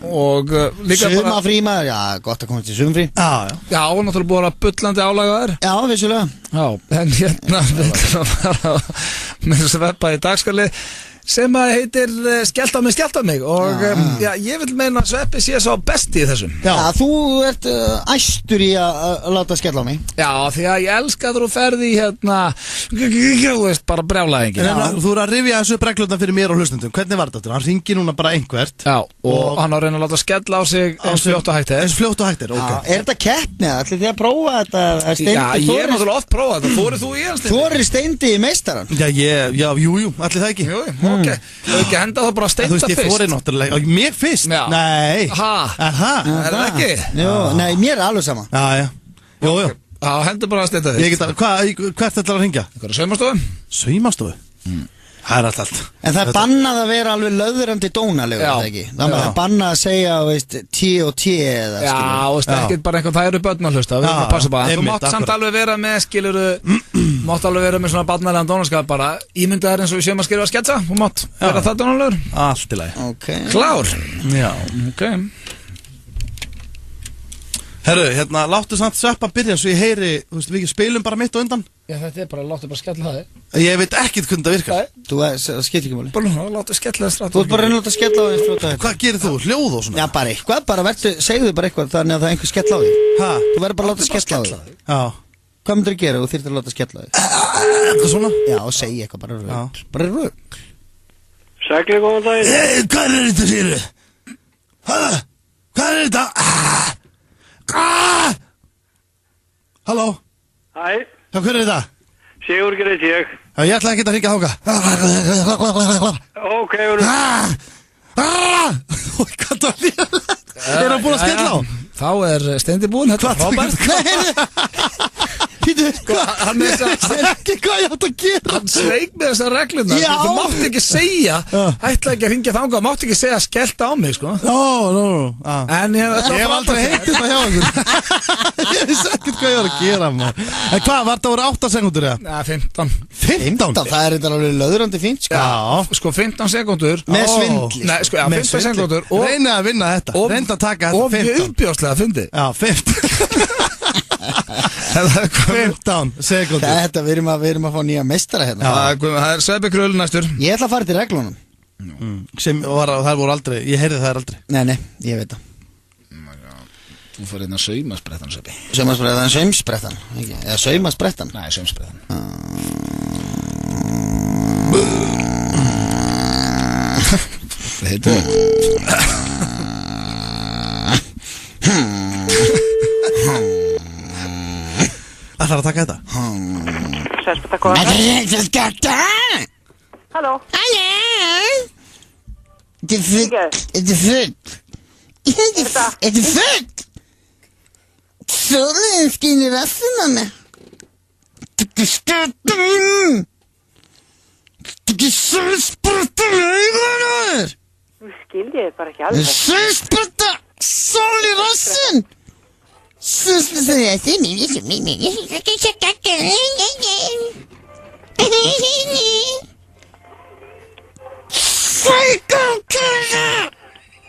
Og líka bara sumafrí maður, já, gott að koma til sumafrí. Já, og náttúrulega búin að bullandi álaga þær. Já, vissulega. Já, en hérna við ætlum að fara með Sveppa í dagskalið sem að heitir Skellt á mig og já, ég vil meina að Sveppi sé svo besti í þessum. Já, þú ert æstur í að láta skella á mig. Já, því að ég elska þú ferði hérna þú veist, bara brjálæðingi. Þú eru að rifja þessu upp reglurnar fyrir mér og hlustendum. Hvernig var þetta? Hann ringi núna bara einhvert. Já, og hann á að reyna að láta skella á sig eins fljótt og hægt er. Ok. Er þetta keppni? Ætlið þið að prófa þetta? Já, ég er náttúrulega oft prófað þetta. Þórið þú í hans Steindi? Þórið Steindi í meistaran? Já, jú, ætlið það ekki. Jú, ok, þau ekki henda það bara Steinda fyrst. Þú veist, ég fór í náttúrulega, mér fyrst? Já. Nei. Er það ekki? Jú, nei, mér er alveg sama. Já. Jú. Já, hendur bara Steinda fyrst. Hvert ætlar að hringja? Hvað er saumastofu? Saumastofu? Það er allt. En það er bannað að vera alveg löðrandi dónalegur, það ekki? Það er bannað að segja, veist, T og T eða, skilur. Já, veist, ekki bara einhvern það eru börn að hlusta, við erum að passa bara. Þú mátt samt alveg vera með, skiluru, mátt alveg vera með svona barnalegan dónaskap bara. Ímynda þær eins og við séum að skrifa að sketsa, þú mátt vera það dónalegur. Allt í lagi. Ok. Klár? Já. Ok. Herru, hérna, láttu samt Sveppa byrja svo ég heyri, þú veist, við ekki spilum bara mitt og undan. Já, þetta er bara, láttu bara skella það. Ég veit ekkert hvernig það virkar. Það skipt ekki máli. Bara láttu skella það strátt. Þú ert bara að láta skella á því fljóta. Hvað gerir þú? Hljóð og svona? Já, bara eitthvað, segðu bara eitthvað þannig að það einhver skella á því. Þú verður bara að láta skella á því. Já. Hvað myndir að gera? Þú þyrftir að láta skella á því. Eitthvað svona? Já, segja eitthvað, bara rugl. Bara rugl. Sækli, góðan daginn. Hvað er þetta fyrir? Hvað er þetta? Halló? Hæ? Já, hver er þetta? Sigur Greit ég. Já, ég ætla ekki að hringja þáka. Ok, hvað það er? Er það búin að skella á? Þá er Steindi búinn, þetta er frábært. Pítu, hann er ekki hvað ég átt að gera. Hann sveik með þessar regluna. Þú mátt ekki segja, ætla ekki að hringja þangað, mátt ekki segja skellt á mig, sko. En ég hef aldrei heitt þetta hjá einhvern. Ég vissi ekkert hvað ég var að gera, maður. En hvað, var það voru 8 sekúndur, eða? Ja, 15. 15? Það er þetta alveg löðrandi fínt, sko. Já, sko 15 sekúndur. Með svindli. Nei, sko, 15 sekúndur. Reynið að vinna þetta. Reynið að taka þetta 15. Og viðbjóðslega fyndið. Já, 15 sekundur. Þetta, við erum að fá nýja meistara hérna. Það er Sveppi Krull næstur. Ég ætla að fara til reglunum. Sem var, það voru aldrei, ég heyrði það aldrei. Nei, ég veit það. Þú fyrir hérna saumasprettan, Sveppi. Saumsprettan, ekki? Eða saumasprettan? Nei, saumsprettan. Það heitir Það þarf að taka þetta. Halló. Þetta er full. Þetta er full. Sólinn skínir rassinn á mig. Þetta er stöðum. Þetta er sólsprutta auðvunur. Nú skil ég bara ekki alveg. Sólsprutta, sól í rassinn.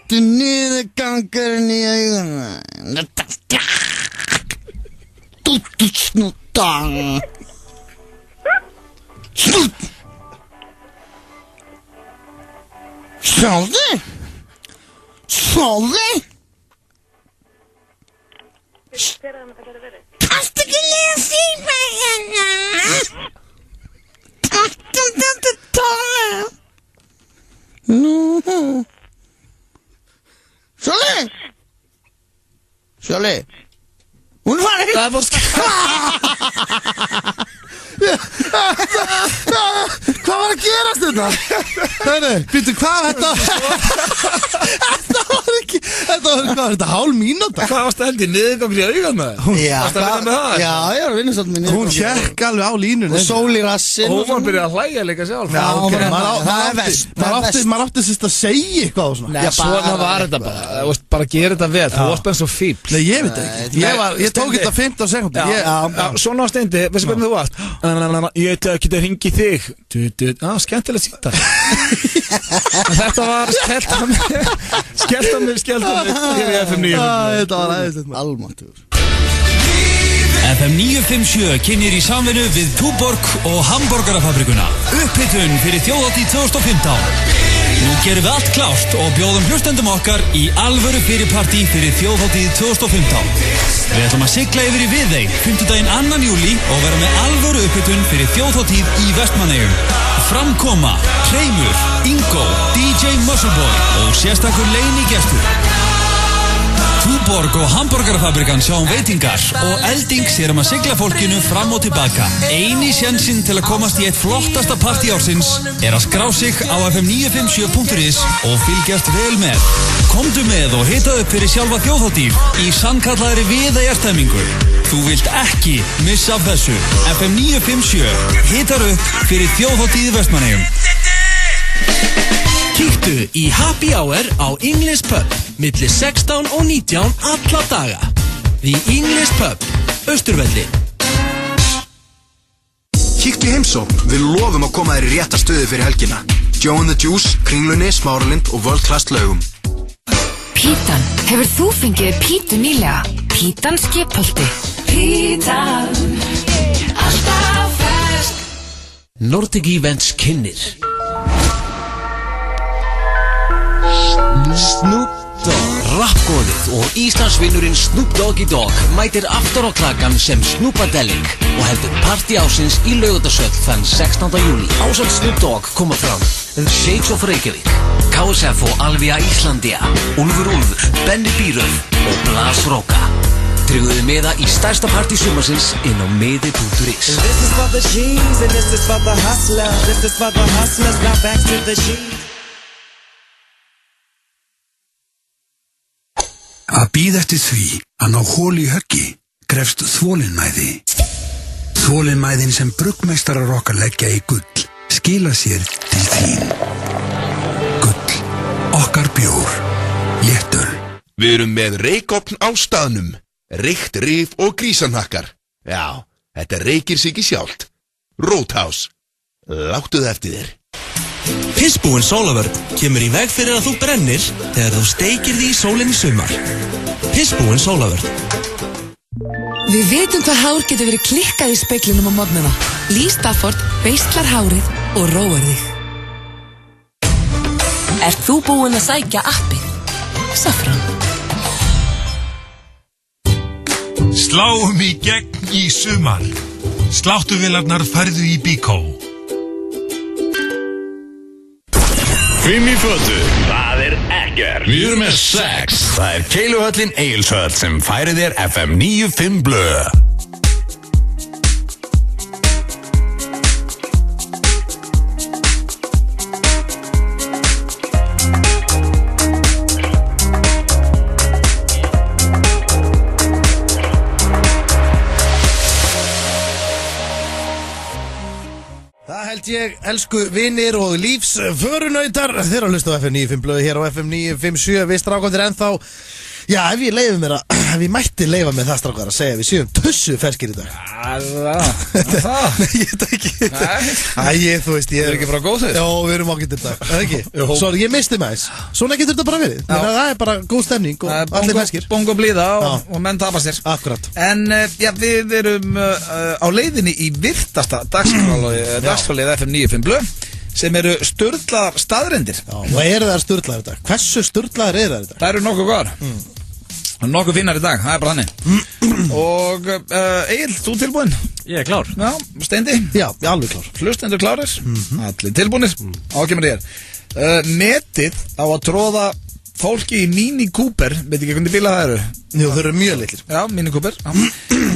Du niðurgangurinn í auguna. Du snúttan. Snút. Sjáðu. Kannst ekki lesa í mig hérna? Takk þetta tala. Nú. Sjóli. Hún var ekki. Það Hvað var að gerast þetta? Býttu, hvað þetta? Þetta var ekki Þetta var hálf mínúta. Hvað varst það held í niðurgangur í augan með það? Varst það að vinna með það? Já, ég var að vinna svolítið með niðurgangur. Hún tjekk alveg á línunni. Og sól í rassin. Og hún var byrjað að hlæja líka sjálf. Já, ok, maður átti sérst að segja eitthvað og svona. Já, svona var þetta bara. Þú veist, bara gera þetta vel. Þú varst bara svo fíbl. Nei, ég veit ekki. Ég tók þetta 15 sekúndur. Svona á steindi, veistu hvernig þú varst? Ég ætla ekki að hringi þig. Skemmtilegt síta. Þetta var skellt á mig hér í FM 957. Þetta var aðeins almáttugur. FM 957 kynnir í samvinnu við Túborg og Hamborgarafabrikuna. Upphitun fyrir þjóðhátíð 2015. Nú gerum við allt klárt og bjóðum hlustendum okkar í alvöru fyrirpartí fyrir þjóðhátíð 2015. Við ætlum að sigla yfir í Viðey 5. 2. júlí og vera með alvöru upphitun fyrir þjóðhátíð í Vestmannaeyjum. Framkoma, Hreimur, Ingo, DJ Muscleboy og sérstakur leynigestur. Túborg og Hamborgarafabrikan sjá veitingar og elding sér að sigla fólkinu fram og tilbaka. Eini sénsinn til að komast í eitt flottasta partí ársins er að skrá sig á fm957.is og fylgjast vel með. Komdu með og hita upp fyrir sjálfa þjóðhátíð í sannkallaðri Viðeyjarstemmmingu. Þú vilt ekki missa af þessu. FM 957 hitar upp fyrir þjóðhátíð í Vestmannaeyjum. Kíktu í Happy Hour á English Pub milli 16 og 19 alla daga. The English Pub, Austurvelli. Kíktu í heimsókn, við lofum að koma þér í rétta stöðu fyrir helgina. Joe and the Juice, Kringlunni, Smáralind og World Class laugum. Pítan, hefur þú fengið pítu nýlega? Pítan skipholti. Pítan, alltaf fersk. Nordic Events kynnir Snoop Dogg, rappgóðið og Íslandsvinnurinn Snoop Doggy Dogg mætir aftur á klakan sem Snoopadelic og heldur partí ásins í Laugardalshöll þann 16. júlí. Ásamt Snoop Dogg koma fram Shades of Reykjavík, KSF og Alvia Íslandia, Úlfur Úlfur, Benny Bíröð og Blas Róka. Tryggðuðu miða í stærsta partí sumarsins inn á miði.is. This is for the G's and this is for the hustlers. This is for the hustlers, now back to the G's. Að bíða eftir því að ná holu í höggi krefst þolinmæði. Þolinmæðin sem bruggmeistarar okkar leggja í gull skila sér til þín. Gull, okkar bjór, léttöl. Við erum með reykofn á staðnum, reykt rif og grísanhakkar. Já, þetta reykir sig ekki sjálft. Roadhouse, láttu það eftir þér. Pissbúinn sólavörn kemur í veg fyrir að þú brennir þegar þú steikir því í sólinni í sumar. Pissbúinn sólavörn. Við vitum hvað hár getur verið klikkað í speglinum á morgnana. Lee Stafford beislar hárið og róar þig. Ert þú búinn að sækja appið? Safran. Sláum í gegn í sumar. Sláttuvélarnar færðu í Bíkó. 5 í fötu, það ekkert. Við erum með 6. Það Keiluhöllin Egilshöll sem færir þér FM 95 blöð. Ég, elsku vinir og lífsförunautar, þeir að hlusta á FM 95 blöðu hér á FM 957. Við strákandir ennþá, já, ef ég mætti leifa með það strákar að segja við séum tussu ferskir í dag. Það? Nei, ég veit ekki. Æ, þú veist, ég er ekki bara góð þess. Já, við erum ágættir í dag, eða ekki? Svo ég misti maður, svona getur þetta bara verið. Það er bara góð stemning og allir ferskir. Bongo blíða og menn tapast þér. Akkurat. En, já, við erum á leiðinni í virtasta dagskválið FM 95 blöð sem eru sturlaðar staðrendir. Já, og eru það sturlaðar þetta? Hversu sturlaðar eru það þetta? Það eru nokkuð góðar. Nokkuð finnar í dag, það er bara þannig. Og Egil, þú tilbúinn? Ég er klár. Já, Steindi? Já, ég er alveg klár. Hlustendur klárir? Allir tilbúinir? Ákemur ég metið á að tróða fólki í Mini Cooper, veit ekki hvernig bíla það eru? Jú, þau eru mjög litlir. Já, Mini Cooper.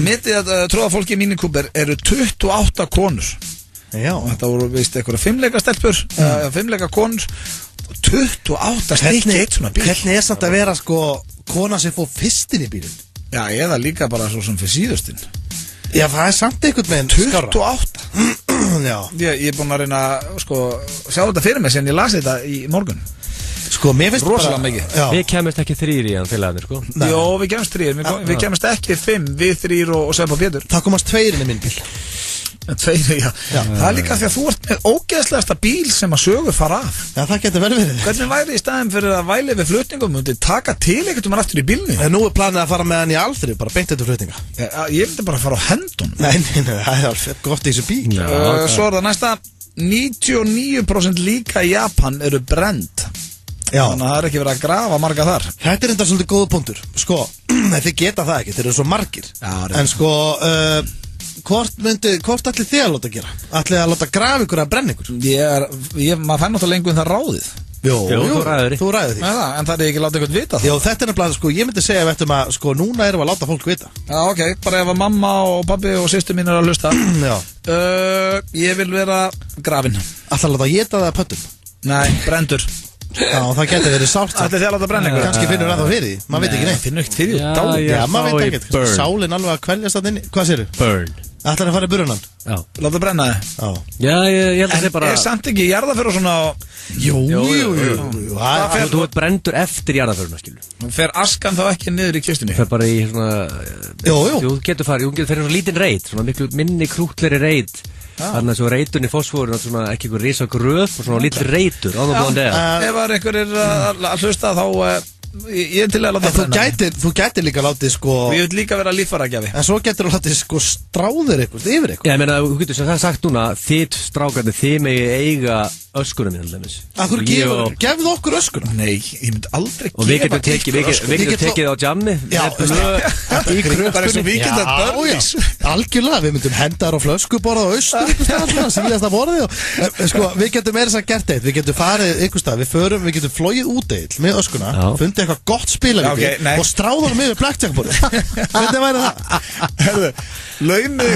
Metið að tróða fólki í Mini Cooper eru 28 konur. Já. Þetta voru vist eitthvað 5 leika stelpur, 5 leika konur 28 stykki eitt svona bíl. Hvernig samt að vera sko kona sem fór fyrstin í bílinn? Já, eða líka bara svo sem fyrir síðustinn. Já, það samt einhvern veginn 28. Já. Ég búin að reyna sko sjá þetta fyrir mig sem ég las þetta í morgun. Sko, mér finnst rosalega mikið. Við kemist ekki 3 í hann félagarnir, sko. Jó, við kemist 3. Við kemist ekki 5, við 3 og Sveppa Pétur. Það komast 2 inn í minn bíl. 2, já. Það er líka því að þú ert með ógeðslegasta bíl sem að sögur fara af. Já, það getur vel verið. Hvernig væri í staðin fyrir að væli við flutningum myndi taka til einhvern veginn aftur í bílni? Nú er planið að fara með hann í Alþrið, bara beint eftir flutninga. Ég myndi bara fara á hendun. Nei, það er alveg gott í þessu bíl. Svo er það næsta, 99% líka í Japan eru brend. Já. Þannig að það er ekki verið að grafa marga þar. Þetta er enda svolítið góða punktur. Sko, þið geta það ekki, þeir eru svo margir. Já, en sko, hvort ætli þið að láta gera? Ætli að láta grafa ykkur að brenna ykkur? Maður fær náttúrulega lengur en það ráðið. Jó, þú ræður því. En það er ekki láta ykkur vita það. Jó, þetta er nefnilega, sko, ég myndi segja eftir að, sko, núna erum við að láta fólk vita. Já, ok, bara ef að mamma og pabbi og systur mín er að hlusta. Já. Ég vil vera grafin. Ætla að láta éta það að pöttum? Nei, brendur. Já, það getur verið sárt. Ætli þið að láta brenna ykkur? Kannski finnur það fyrir því, maður veit ekki neitt. Finnur ekkert fyrir því, já, maður veit ekkert. Sálinn alveg að kveljast það inni. Hvað séru? Burn. Ætlar að fara í burunnan? Já. Láta brenna þið? Já, ég held að það bara... En samt ekki jarðaför og svona... Jú. Þú ert brendur eftir jarðaföruna, skilur. Fer askan þá ekki niður í kistunni? Fer bara í svona... Jú. Þú getur farið fyrir svona lítinn reit, svona miklu minni krútleri reit. Þannig að svo reiturinn í fósfóru svona ekki eitthvað risa gröf og svona lítið reitur á það ef einhver er að hlusta þá ég er til að láta brenna. Þú gætir líka látið sko Ég vil líka vera líffæragjafi. En svo gætir þú látið sko stráðir eitthvað yfir eitthvað. Já, ég meina, þú getur sem það sagt núna þitt strákarnir, þið megi eiga öskunum í alveg. Gefðu okkur öskuna? Nei, ég myndi aldrei gefa. Og við getum tekið á jammi. Já, bara eins og við getum börnis. Algjörlega, við myndum henda þar á flöskuborða og austur síðast að borði. Sko, við getum meira þess að gert eitt. Við getum farið ykkur stað, við getum flogið út eitt með öskuna, fundið eitthvað gott spilavíti og stráðum yfir blackjackborði. Þetta væri það. Laumið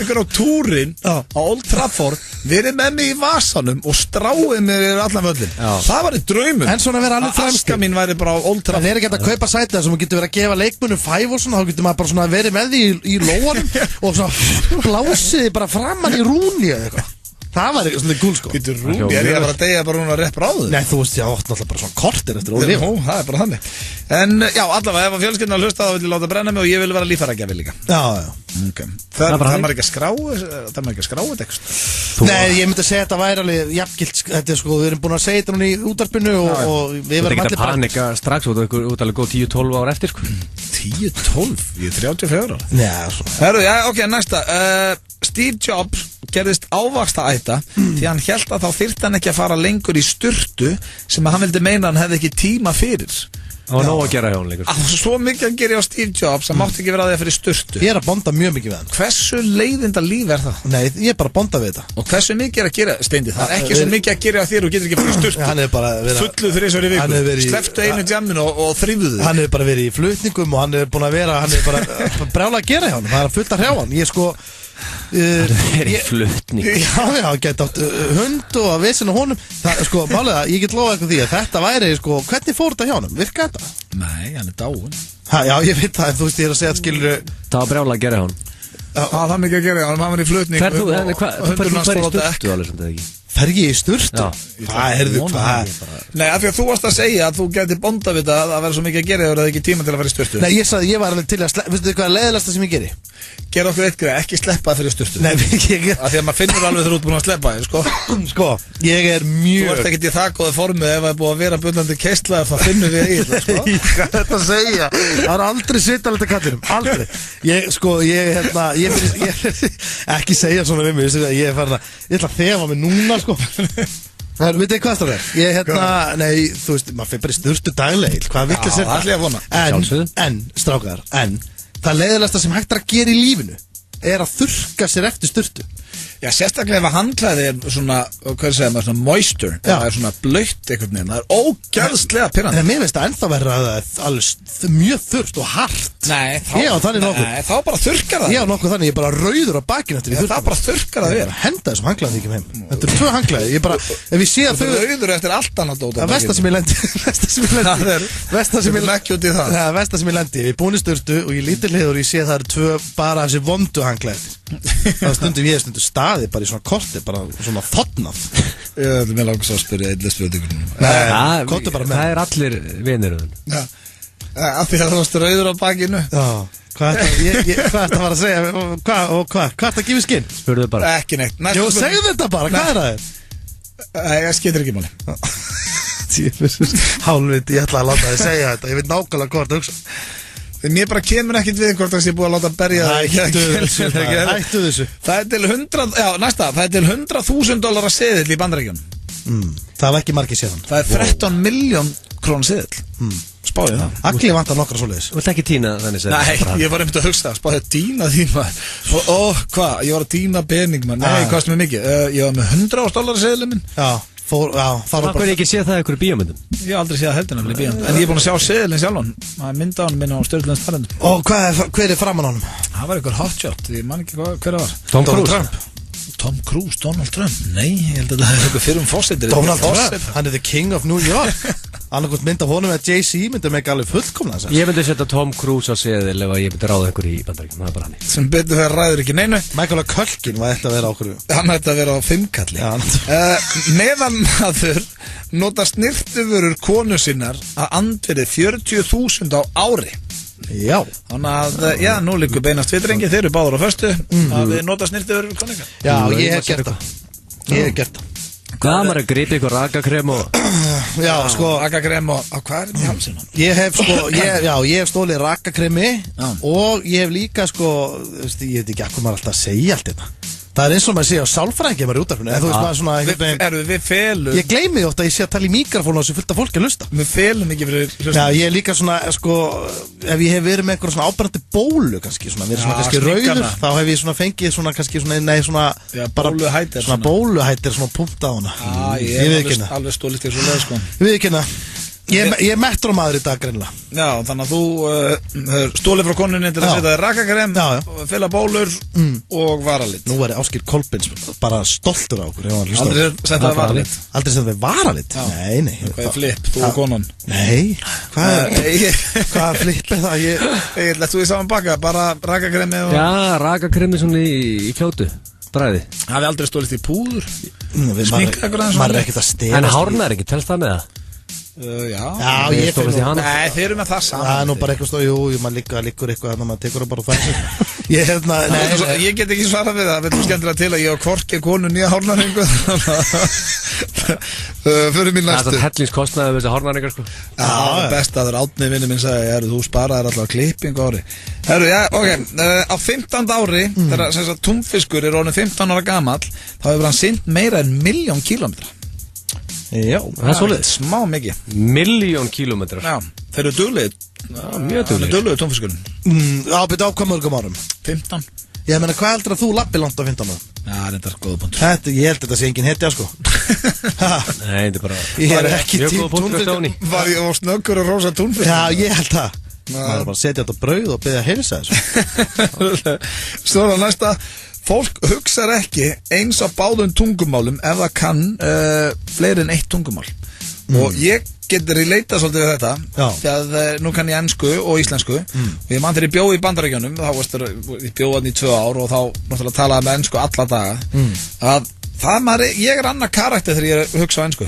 ykkur á túrin á Old Trafford, verið með mig í vasanum og stráið mig yfir allan völlin. Það var í draumum. En svona vera alveg fremstur. Aska mín væri bara á Old Trafford. Það er ekki að kaupa sætið sem getur verið að gefa leikmönnum 5 og svona, þá getur maður bara svona verið með því í lóanum og svona blásið því bara framann í rúni eða eitthvað. Það var eitthvað svona gúl sko. Getur rúni, ég er bara að deyja bara núna rétt bráðu. Nei, þú veist, ég átt náttúrulega bara svona kortir eftir að lifa. Það er bara þannig. En já, allavega, ef að fjölskyldan að hlusta þá vil ég láta brenna mig og ég vil vera líffæragjafi líka. Já. Okay. Það maður ekki að skrá þetta eitthvað. Nei, ég myndi að segja þetta væri alveg jafngilt, þetta er sko, við erum búin að segja þetta núna í útvarpinu og við verðum allir bara... Þú ert ekki að panika strax út alveg góð 10-12 ára eftir sko. 10-12? Ég er 34 ára. Já, svona. Herru, já, ok, næsta. Steve Jobs gerðist ávaxtaæta því hann hélt að þá þyrfti hann ekki að fara lengur í sturtu sem að hann vildi meina hann hefði ekki tíma fyrir. Það var nóg að gera hjá hann lengur. Svo mikið að gera hjá Steve Jobs að mátti ekki vera að því að fyrir sturtu. Ég er að bonda mjög mikið við hann. Hversu leiðinda líf er það? Nei, ég er bara að bonda við þetta. Og hversu mikið er að gera, Steindi? Það er ekki svo mikið að gera þér og getur ekki fyrir sturtu. Hann er bara fullu þrisvar í viku. Slepptu einu jamminu og þrýfðu þig. Hann er bara verið í flutningum og hann er búin að vera, hann er bara brjála að gera hjá hann. Það er fullt að hrjá hann. Ég sko flutning. Já, geta átt hund og að vesina honum. Það, sko, málega, ég get lofa eitthvað því að þetta væri, sko, hvernig fór þetta hjá honum? Virka þetta? Nei, hann er dáin. Já, ég veit það, en þú veist, ég er að segja að skilur... Það var brjála að gera hjá hann. Það er mikið að gera hjá hann, hann var í flutning. Fer ég í sturtu? Hvað er þú, hvað? Nei, af því að þú varst að segja að þú geti bonda við það að vera svo mikið að gera þegar það ekki tíma til að fara í sturtu. Nei, ég sagði, ég var alveg til að sleppa, veistu þið hvað er leiðilegasta sem ég geri? Gera okkur eitthvað, ekki sleppa fyrir sturtu. Nei, af því að maður finnur alveg þegar þú ert búin að sleppa þig, sko. Sko, ég er mjög... Þú ert ekkert í það góða formu ef það er búið að vera bullandi keistlaður, þá finnur við í það, sko. Hvað er þetta að segja? Það er aldrei sittalegt að kallinum, aldrei. Ekki segja svona við mig, ég ætla að þefa mig núna, sko. Það veit ekki hvað það er. Ég nei, þú veist, maður fyrir bara í sturtu daglega. Hvað vill þess þetta? En, strákar, það leiðilegasta sem hægt er að gera í lífinu er að þurrka sér eftir sturtu. Já, sérstaklega ef handklæði svona, hvað segir maður, svona moisture, það svona blöytt einhvern veginn, það ógeðslega pirrandi. En mér finnst það ennþá verður að það alveg mjög þurrt og hart. Nei, þá bara þurrkar það. Já, nokkuð þannig, ég bara rauður á bakinu eftir í þurrkar. Það bara þurrkar það við. Henda þessum handklæði ekki heim. Þetta eru 2 handklæði, ég bara, ef ég sé að þau rauður eftir allt annað dót. Það versta sem ég lendi, ég er búin í sturtu og ég lítil heiður og ég sé að það eru 2 bara þessi vondu handklæði. Það stundum ég staði bara í svona korti, bara svona þotnað. Ég vil langt svo að spyrja eitthvað spurningunum. Nei, það er allir vinir. Já, af því að það varst rauður á bakinu. Já, hvað er það að fara að segja? Hvað er það að gefa skinn? Spurðu bara. Ekki neitt. Jó, segðu þetta bara, hvað er það? Ég skeytir ekki máli. Hálfviti, ég ætla að láta þið segja þetta. Ég veit nákvæmlega hvort það hugsa. Mér bara kemur ekkert við hvort það sé búið að láta berja það. Hættu þessu. Það er til $100,000 seðill í Bandaríkjunum. Það var ekki margir séðan. Það er 13 milljón krónu seðill. Spáðið það. Allir vantar nokkra svoleiðis. Þú vilt ekki tína þannig seðill? Nei, ég var einmitt að hugsa það. Spáðið tína þín maður. Hvað? Ég var að tína pening maður. Nei, hvað sem er mikið? Ég var með $100,000 seðillin minn. Já. Það var ekki séð það ykkur í bíómyndum. Ég hef aldrei séð það heldur nefnilega í bíómyndum. En ég er búin að sjá seðilin sjálfan. Það er mynda á hann minna á Sturlunds talendum. Og hver er framan á hann? Það var ykkur hotshot. Ég man ekki hver það var. Tom Cruise, Donald Trump. Nei, ég held að það er ykkur fyrir fórsetir. Donald Trump, hann er the king of New York. Annarkvæmt mynd af honum eða Jay-Z myndi mig alveg fullkomna. Ég myndi setja Tom Cruise á seðil ef ég myndi ráða einhver í Bandaríkjum. Það er bara hann. Sem betur þegar ræður ekki neinu. Michael Culkin var þetta að vera á okkur. Hann ætti að vera á 5-kalli. Meðanmaður nota snirtifurur konu sinnar að andverið 40.000 á ári. Já. Þannig að, nú liggur beinast við drengi, þeir eru báður á föstu að við nota snirtifurur koningar. Já, ég hef gert það. Hvað maður að gripa ykkur rakakrem og... Já, sko... Rakakrem og... Hvað er þetta í halsinu? Ég hef stólið rakakremi og ég hef líka, sko... Ég veit ekki hvað maður alltaf að segja allt þetta. Það er eins og maður sé á sálfræðingi maður í útvarpinu. Þú veist maður svona... Við felum... Ég gleymi oft að ég sé að tala í mikrofónu og þessu fullt af fólki að hlusta. Við felum ekki fyrir hlusta. Já, ég er líka svona, sko... Ef ég hef verið með einhverja svona áberandi bólu kannski, svona, verið svona kannski rauður, þá hef ég svona fengið svona kannski svona, nei, svona... Bóluhættir. Svona bóluhættir, svona punkt á hana. Ég er alveg stólið til svo leið, sko. Við ekki hérna. Ég er metrómaður í dag greinlega. Já, þannig að þú stólið frá konunni til að setja þér rakakrem, fela bólur og varalit. Nú er Ásgeir Kolbins bara stoltur á okkur. Aldrei setja það varalit. Aldrei setja það varalit? Nei. Hvað er flip, þú og konan? Nei, hvað flip er það? Ég ætla að þú í saman baka, bara rakakremi og... Já, rakakremi svona í fljótu, bræði. Hafi aldrei stólist í púður? Sminka eitthvað aðeins? Maður er ekkert að stela. En hárnar ekki, telst það með það? Já, ég fyrir nú. Nei, þeir eru með það saman. Það er nú bara eitthvað stóð, maður liggur eitthvað þannig að maður tekur það bara og það Ég get ekki svarað við það. Það verður skemmtilega til að ég á hvorki konu nýja hárnarhingu. Fyrir mín næstu. Það er hellingskostnaði við þessi hárnarhingar, sko. Já, best að það er átnið vinni minn sagði, þú sparaðir alltaf klippingu ári. Ok, á 15. ári, þegar túnfiskur er orðin 15 ára gamall, þá hefur hann synt meira en 1.000.000 kílómetra. Já, það er svolítið. Smá mikið. 1.000.000 kílómetrar. Já, þeir eru duglegir. Mjög duglegir. Það er duglegir tónfiskurinn. Ábyrði á hvað mörgum árum? 15. Ég meina, hvað heldur að þú lappi langt á 15 árum? Já, þetta er góða punktur. Ég held að þetta sé engin hetja, sko. Nei, þetta er bara... Ég er ekki tím túnfiskur. Var ég á snöggur og rosa túnfiskur? Já, ég held það. Það er bara að setja þetta brauð og beðja að heilsa þessu. Svo næsta... Fólk hugsar ekki eins á báðum tungumálum ef það kann fleiri en eitt tungumál. Og ég getur relatað svolítið við þetta því að nú kann ég ensku og íslensku og ég man þegar ég bjó í Bandaríkjunum þá ég bjó hann í 2 ár og þá náttúrulega talaði með ensku alla daga að ég er annar karakter þegar ég hugsa á ensku.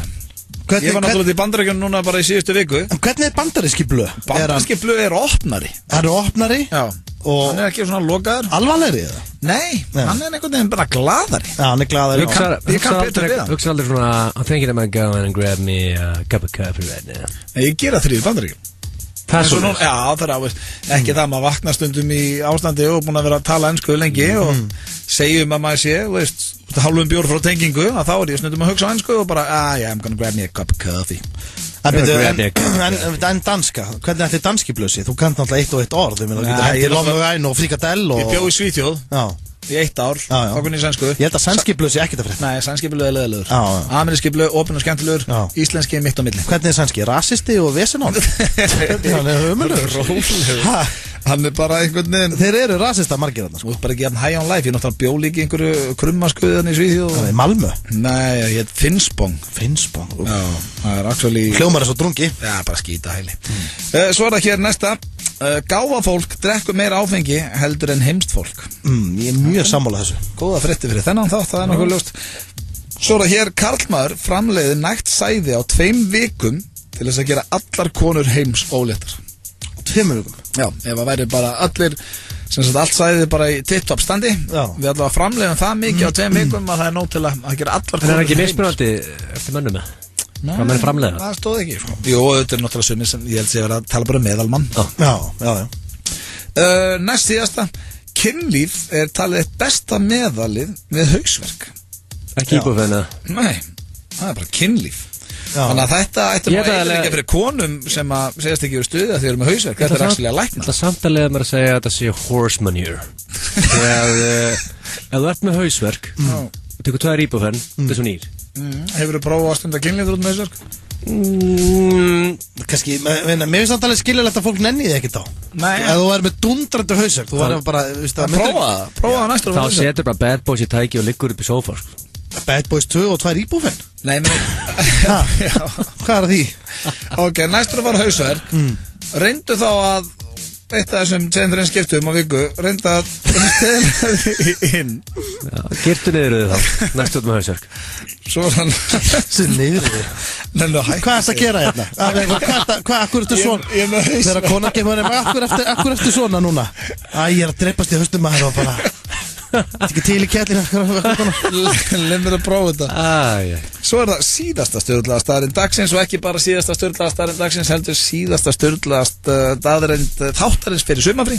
Ég var náttúrulega í Bandaríkjunum núna bara í síðustu viku. En hvernig er bandaríski blöð? Bandaríski blöð er opnari. Það er opnari? Já. Og hann er ekki svona lokaður. Alvarlegri eða? Nei, hann er einhvern veginn bara glaðari. Já, hann er glaðari. Ég kann betur við hann. Hugsa aldrei svona, I'm thinking I'm gonna go and grab me a cup of coffee right now. Ég gera 3 í Bandaríkjunum. Það er svona. Já, það er ekki það maður vakna stundum í ástandi og búin að vera að tala ensku lengi og segjum að maður sé, veist, hálfum bjór frá tengingu, að þá er ég stundum að hugsa á ensku og bara, yeah, I'm gonna grab me a cup of coffee. En danska, hvernig ætli danski blössi? Þú kannt náttúrulega 1 og 1 orð. Ég er lofnugæn og frikadell og... Ég bjó í Svíþjóð. Já. í 1 ár, þá kunni ég sænsku. Ég held að sænski blöð sé ekkert að frétta. Nei, sænski blöð er leðilegur. Ameríski blöð, opinn og skemmtilegur, íslenski mitt á milli. Hvernig er sænski? Rasisti og vesenón? Hann er ömurlegur. Hann er bara einhvern veginn. Þeir eru rasista margir þarna. Þú ert bara ekki jafn high on life. Ég náttúrulega bjó líka í einhverju krummaskuðan í Svíþjóð. Það er Malmö? Nei, ég heit Finspång. Já, það er actually. Hljómar er svo drungi. Já, bara skýta hæli. Svo er það hér næsta. Gáfafólk drekkur meira áfengi heldur en heimst fólk. Ég er mjög sammála þessu. Góða frétti fyrir þennan þátt, það er nokkuð ljóst. Svo er það hér karlmaður framleiði nægt sæði á 2 vikum til þess að gera allar konur heims óléttar. 2 vikum? Já, ef það væri bara allir, sem sagt allt sæði bara í tip-top standi. Já. Við ætlum að framleiða það mikið á 2 vikum að það er nóg til að gera allar konur heims. En er ekki mismunandi eftir mönnum með? Hvað með framleiða? Það stóð ekki, sko. Jú, þetta er náttúrulega sumir sem ég held að vera að tala bara meðalmann. Já. Næst síðasta, kynlíf er talið eitt besta meðalið við hausverk. Ekki íbúfenn? Nei, það er bara kynlíf. Þannig að þetta ættum að eitthvað ekki fyrir konum sem að segjast ekki úr stuði að þið eru með hausverk. Þetta er actually að lækna. Það samtaliða mér að segja að þetta sé horse manure. Ef þú ert með hausverk og tekur 2 íbúfenn, þetta er svo nýr. Hefur þú prófað að stunda kynlíf út með hausverk? Kannski, mér finnst það alveg skiljulegt að fólk nenni þið ekkert á. Nei. Ef þú er með dundrandi hausverk, þú verður bara, prófa næstur. Þá setur bara Bad Boys í tæki og liggur upp í sófa. Bad Boys 2 og 2 íbúfenn? Nei, hvað er því? Ok, næstur að fara hausverk. Reyndu þá að eitt af þessum tjendurinn skiptum á viku, reyndu að stela því inn. Girtu niður þið þá, næstur með hausverk. Svo er hann Sér niður þið. Hvað er það að gera hérna? Akkur eftir svona? Þegar konar kemur akkur eftir svona núna? Ég er að dreipast í haustum maður og bara þetta er ekki til í kjellin. Lemur að prófa þetta. Svo er það síðasta stjórnlega staðarinn dagsins og ekki bara síðasta stjórnlega staðarinn dagsins heldur síðasta stjórnlega staðarinn þáttarins fyrir sumarfrí.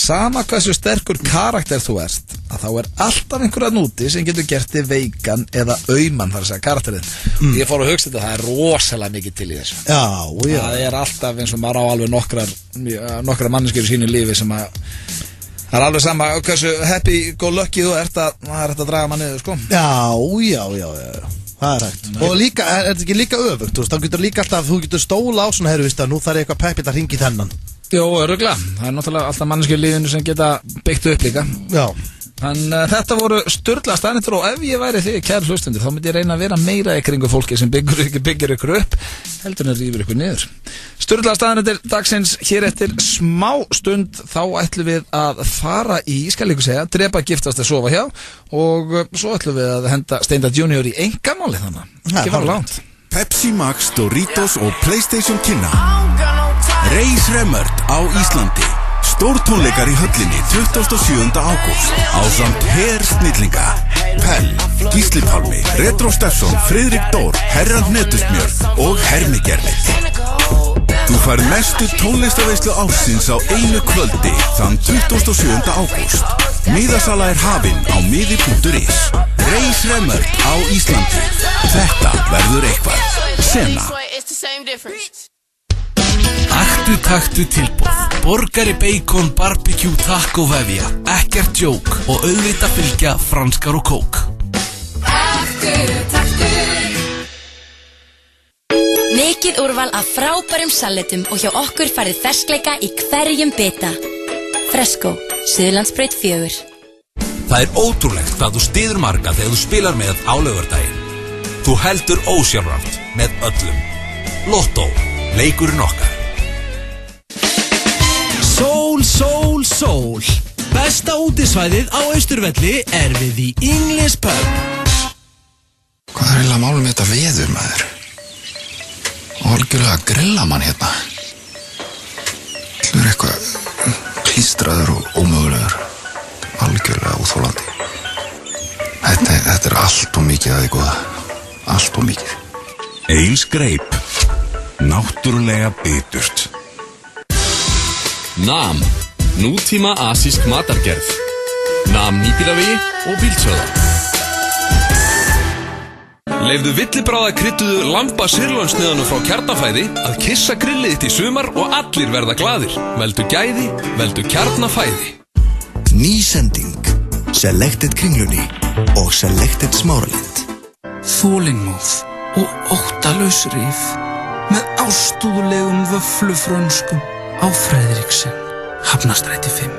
Sama hversu sterkur karakter þú ert að þá er alltaf einhverja núti sem getur gert þig veikan eða auman þar að segja karakterinn. Ég fór að hugsa þetta, það er rosalega mikið til í þessu. Já. Það er alltaf eins og maður á alveg nokkra manneskjur í sínu lífi sem að það er alveg sama hversu happy go lucky þú ert að það er hægt að draga mann niður, sko. Já. Það er hægt. Og líka, er þetta ekki líka öfugt, þú veist, þá getur líka alltaf, þú getur stóla á svona herruvist að nú þarf eitthvað peppið að hringi þennan. Jó, örugglega. Það er náttúrulega alltaf manneskjur í lífinu sem geta byggt upp líka. Já. En þetta voru sturla staðnir og ef ég væri þig, kæru hlustundur, þá myndi ég reyna að vera meira í kringu fólki sem byggir ykkur upp heldur en rýfur ykkur niður. Sturla staðnir dagsins hér eftir smá stund þá ætlum við að fara í, skal ég segja, drepa, giftast að sofa hjá og svo ætlum við að henda Steinda Junior í engamáli þannig. Ekki var langt. Pepsi Max, Doritos og PlayStation kynna Reis Remert á Íslandi. Stórtónleikar í höllinni 27. ágúst ásamt Her Snillinga, Pell, Gísli Pálmi, Retro Steffson, Friðrik Dór, Herran Hnetusmjörn og Hermigerðið. Þú fær mestu tónlistaveislu ársins á einu kvöldi þann 27. ágúst. Miðasala er hafin á miði.is. Reis Remert á Íslandi. Þetta verður eitthvað. Sena. Aktu taktu tilboð. Borgari bacon, barbecue, taco vefja. Ekkert djók og auðvitað fylgja franskar og kók. Aktu taktu. Mikið úrval af frábærum salettum og hjá okkur farið ferskleika í hverjum bita. Fresco, Suðurlandsbraut 4. Það er ótrúlegt hvað þú styður marga þegar þú spilar með á laugardaginn. Þú heldur ósjálfrátt með öllum. Lotto, leikurinn okkar. Sól, sól, sól. Besta útisvæðið á Austurvelli er við í English Pub. Hvað er eiginlega málum með þetta veður, maður? Algjörlega grilla mann hérna. Þú er eitthvað klístraður og ómögulegur. Algjörlega óþólandi. Þetta er allt og mikið að því góða. Allt og mikið. Eils greip. Náttúrulega biturt. NAM, nútíma asísk matargerð. NAM nýbílavegi og bílsöða. Leifðu villibráða krydduðu lamba sirlónsniðanum frá Kjarnafæði að kissa grillið þitt í sumar og allir verða glaðir. Veldu gæði, veldu Kjarnafæði. Ný sending. Selected Kringlunni og Selected Smáralind. Þolinmóð og óttalaus ríf með ástúðulegum vöfflufrönskum á Fredriksen, Hafnarstræti 5.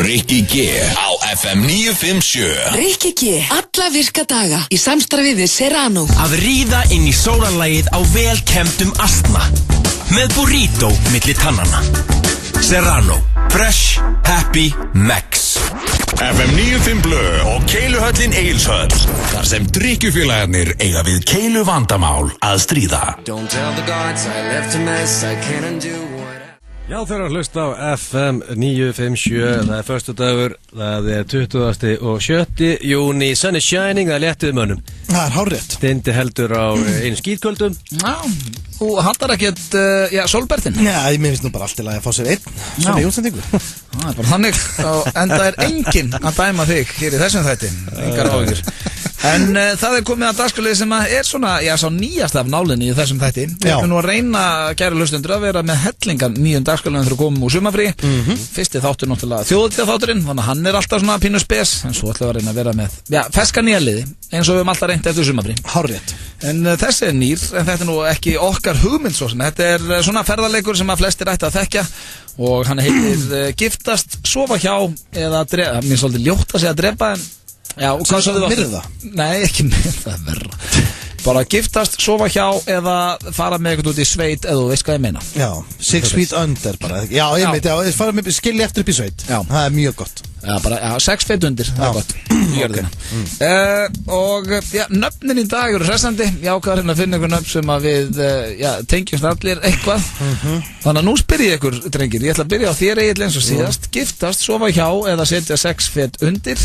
Rikki G á FM 957. Rikki G, alla virka daga í samstarfi við Serrano. Að ríða inn í sólarlagið á velkemdum astma með burrito milli tannana. Serrano, fresh, happy, max. FM 95 Blö og Keiluhöllin Egilshöll, þar sem drykkjufélagarnir eiga við keilu vandamál að stríða. Don't tell the gods I left a mess, I can't undo what Já, þeir að hlusta á FM 957, það föstudagur, það 20. og 7. júní, sun is shining, það léttið mönnum. Það hárrétt. Stindi heldur á einu skítkvöldum. Já, þú hattar ekkert, sólbertin? Já, mér finnst nú bara allt í lagi að fá sér einn, svona í útsendingu. Það bara þannig, en það enginn að dæma þig hér í þessum þætti, engar áhugur. En það komið að dagskrálið sem svona, sá nýjast af nálinni í þessum þætti. Við erum nú að reyna, kæru hlustundur, að vera með hellingan nýjum dagskrálið þegar komum úr sumarfrí. Fyrsti þáttur náttúrulega þjóðhátíðarþátturinn, þannig að hann alltaf svona pínu spes, en svo ætlum við að reyna að vera með, ferska nýja liði, eins og við höfum alltaf reynt eftir sumarfrí. Hárrétt. En þessi nýr, en þetta nú ekki okkar hugmynd svo sem, þetta svona ferðarleikur sem að flestir ætti að þekkja og hann heitir giftast, sofa hjá eða drepa, mér svolítið ljótt að segja drepa en já, og hvað sagði þú myrða? Nei, ekki myrða, verra. Bara giftast, sofa hjá eða fara með eitthvað út í sveit eða þú veist hvað ég meina. Já, 6 feet under bara. Já, ég veit, fara með skilji eftir upp í sveit. Já. Það mjög gott. Já, bara 6 feet undir, það gott. Jörðina. Og nöfnin í dag eru hressandi. Ég ákvað að finna einhver nöfn sem að við tengjumst allir eitthvað. Þannig að nú spyr ég ykkur, drengir, ég ætla að byrja á þér Egill eins og síðast. Giftast, sofa hjá eða setja 6 feet undir.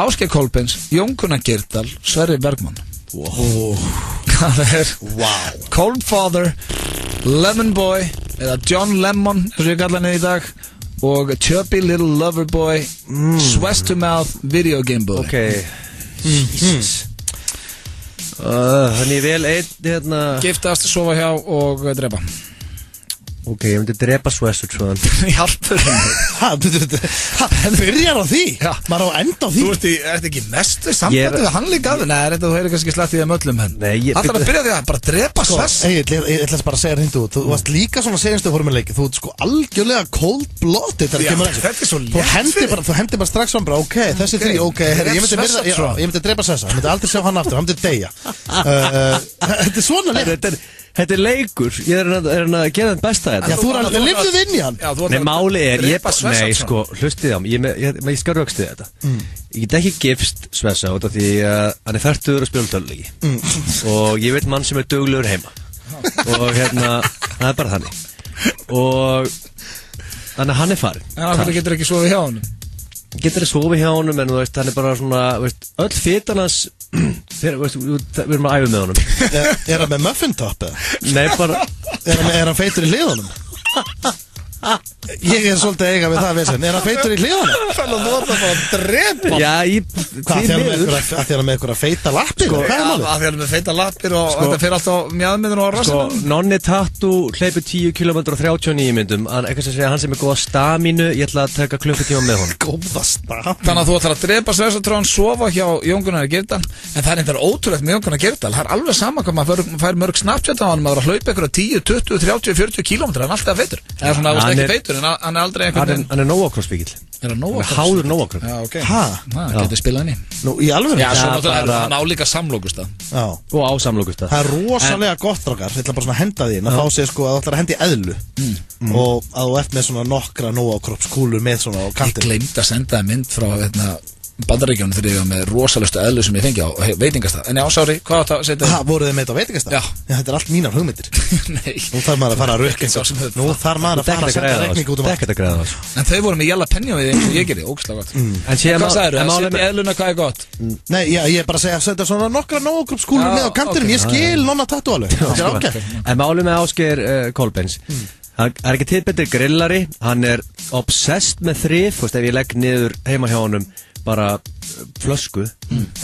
Ásgeir Kolbens, Jón Gunnar Geirdal, Sverrir Bergmann. Wow. Það Cold Father, Lemon Boy eða John Lemon eins og ég kalla hann í dag og Chubby Little Lover Boy, Sweat to Mouth Video Game Boy. Jesus. Þannig vel einn giftast, sofa hjá og drepa. Ok, ég myndi drepa Svessur svo Hjálpur hann byrjar á því. Maður á enda á því. Þú ert ekki mestu sambandi við hann líka af. Nei, þetta þú hefur kannski slætt í það möllum henn. Alltaf að byrja því að bara drepa Svess. Ég ætla bara að segja þér hindu út. Þú varst líka svona segjumstu formuleiki. Þú ert sko algjörlega cold-blooded. Þetta er svo létt fyrir. Þú hendir bara strax fram bara, ok, þessi þrý, ok, ég myndi drepa Svessa. Ég myndi aldrei sjá hann aftur, hann myndi deyja. Þetta er svona létt. Þetta er leikur, ég er að gera þetta besta þetta. Já, þú lifðuð inn í hann. Nei, máli er, nei, sko, hlustið á mig, ég skal raukstu þetta. Ég get ekki gifst Svessa út af því að hann er færtugur að spila tölvuleiki. Og ég veit mann sem er duglegur heima. Og það er bara þannig. Og þannig að hann er farin. En það getur ekki sofið hjá honum. Getur að sofa hjá honum, en þú veist, hann er bara svona, öll fitan hans, við erum að æfa með honum. Er hann með muffin top eða? Nei, bara... Er hann feitur í hliðunum? Ég er svolítið eiga við það vissin. Er hann feitur í hliðunum? Það er nota bara að drepa. Já, Hvað, að þér með eitthvað feita lappir? Hvað er málið? Að þér með feita lappir og þetta fyrir alltaf mjöðmyndinu á rassinu. Nonni Tattoo hleypur 10 km og 39 myndum. Eitthvað sem segja hann sem er góða stamínu, ég ætla að taka klukkutíma með honum. Góða stamínu. Þannig að þú ætlar að drepa Svessatróðan, sofa hjá Jón Gunnar Geirdal. En það er eitthvað ótrúlegt með Jón Gunnar Geirdal. Það er alveg sama hvað maður fær mörg Snapchat á hann. Maður að hlaupa ykkur 10, 20, 30, 40 km. Hann er alltaf feitur. Eða svona ekki feitur, en hann er aldrei einhvern... Hann er Nóa-krossbíkill. Er hann Nóa-kross? Háður Nóa-kross. Já, ok. Það getur spilað henni. Nú, í alveg? Já, svo náttúrulega hann á líka samlokustað. Já. Og á samlokustað. Það er rosalega gott rákar. Ég ætla bara svona að henda því. Að fá sig sko að þú ætlar að henda í eðlu. Og að þú ert með svona nokkra Nóa-kroppskúlur með svona á kantin. Ég gleymd að senda það mynd frá Bandaríkjónu þegar ég var með rosalustu eðlu sem ég fengi á veitingastað. En já, sorry, hvað átt að setja... Voruð þið með þetta á veitingastað? Já. Þetta er allt mínar hugmyndir. Nei. Nú þarf maður að fara að rukka eitthvað. Nú þarf maður að fara að senda reikning út um allt. En þau voru með jæla penja við eins og ég gerði, ógeðslega gott. Hvað sagðir þú? Að setja eðluna, hvað er gott? Nei, ég er bara að segja að setja svona nokkra Nóa-kroppskúlur með á kantinum. Ég skil Nonna Tattoo alveg. En málið með Ásgeir Kolbens, hann er ekki til betri grillari, hann er obsessed með þrif, ef ég legg niður heima hjá honum bara flösku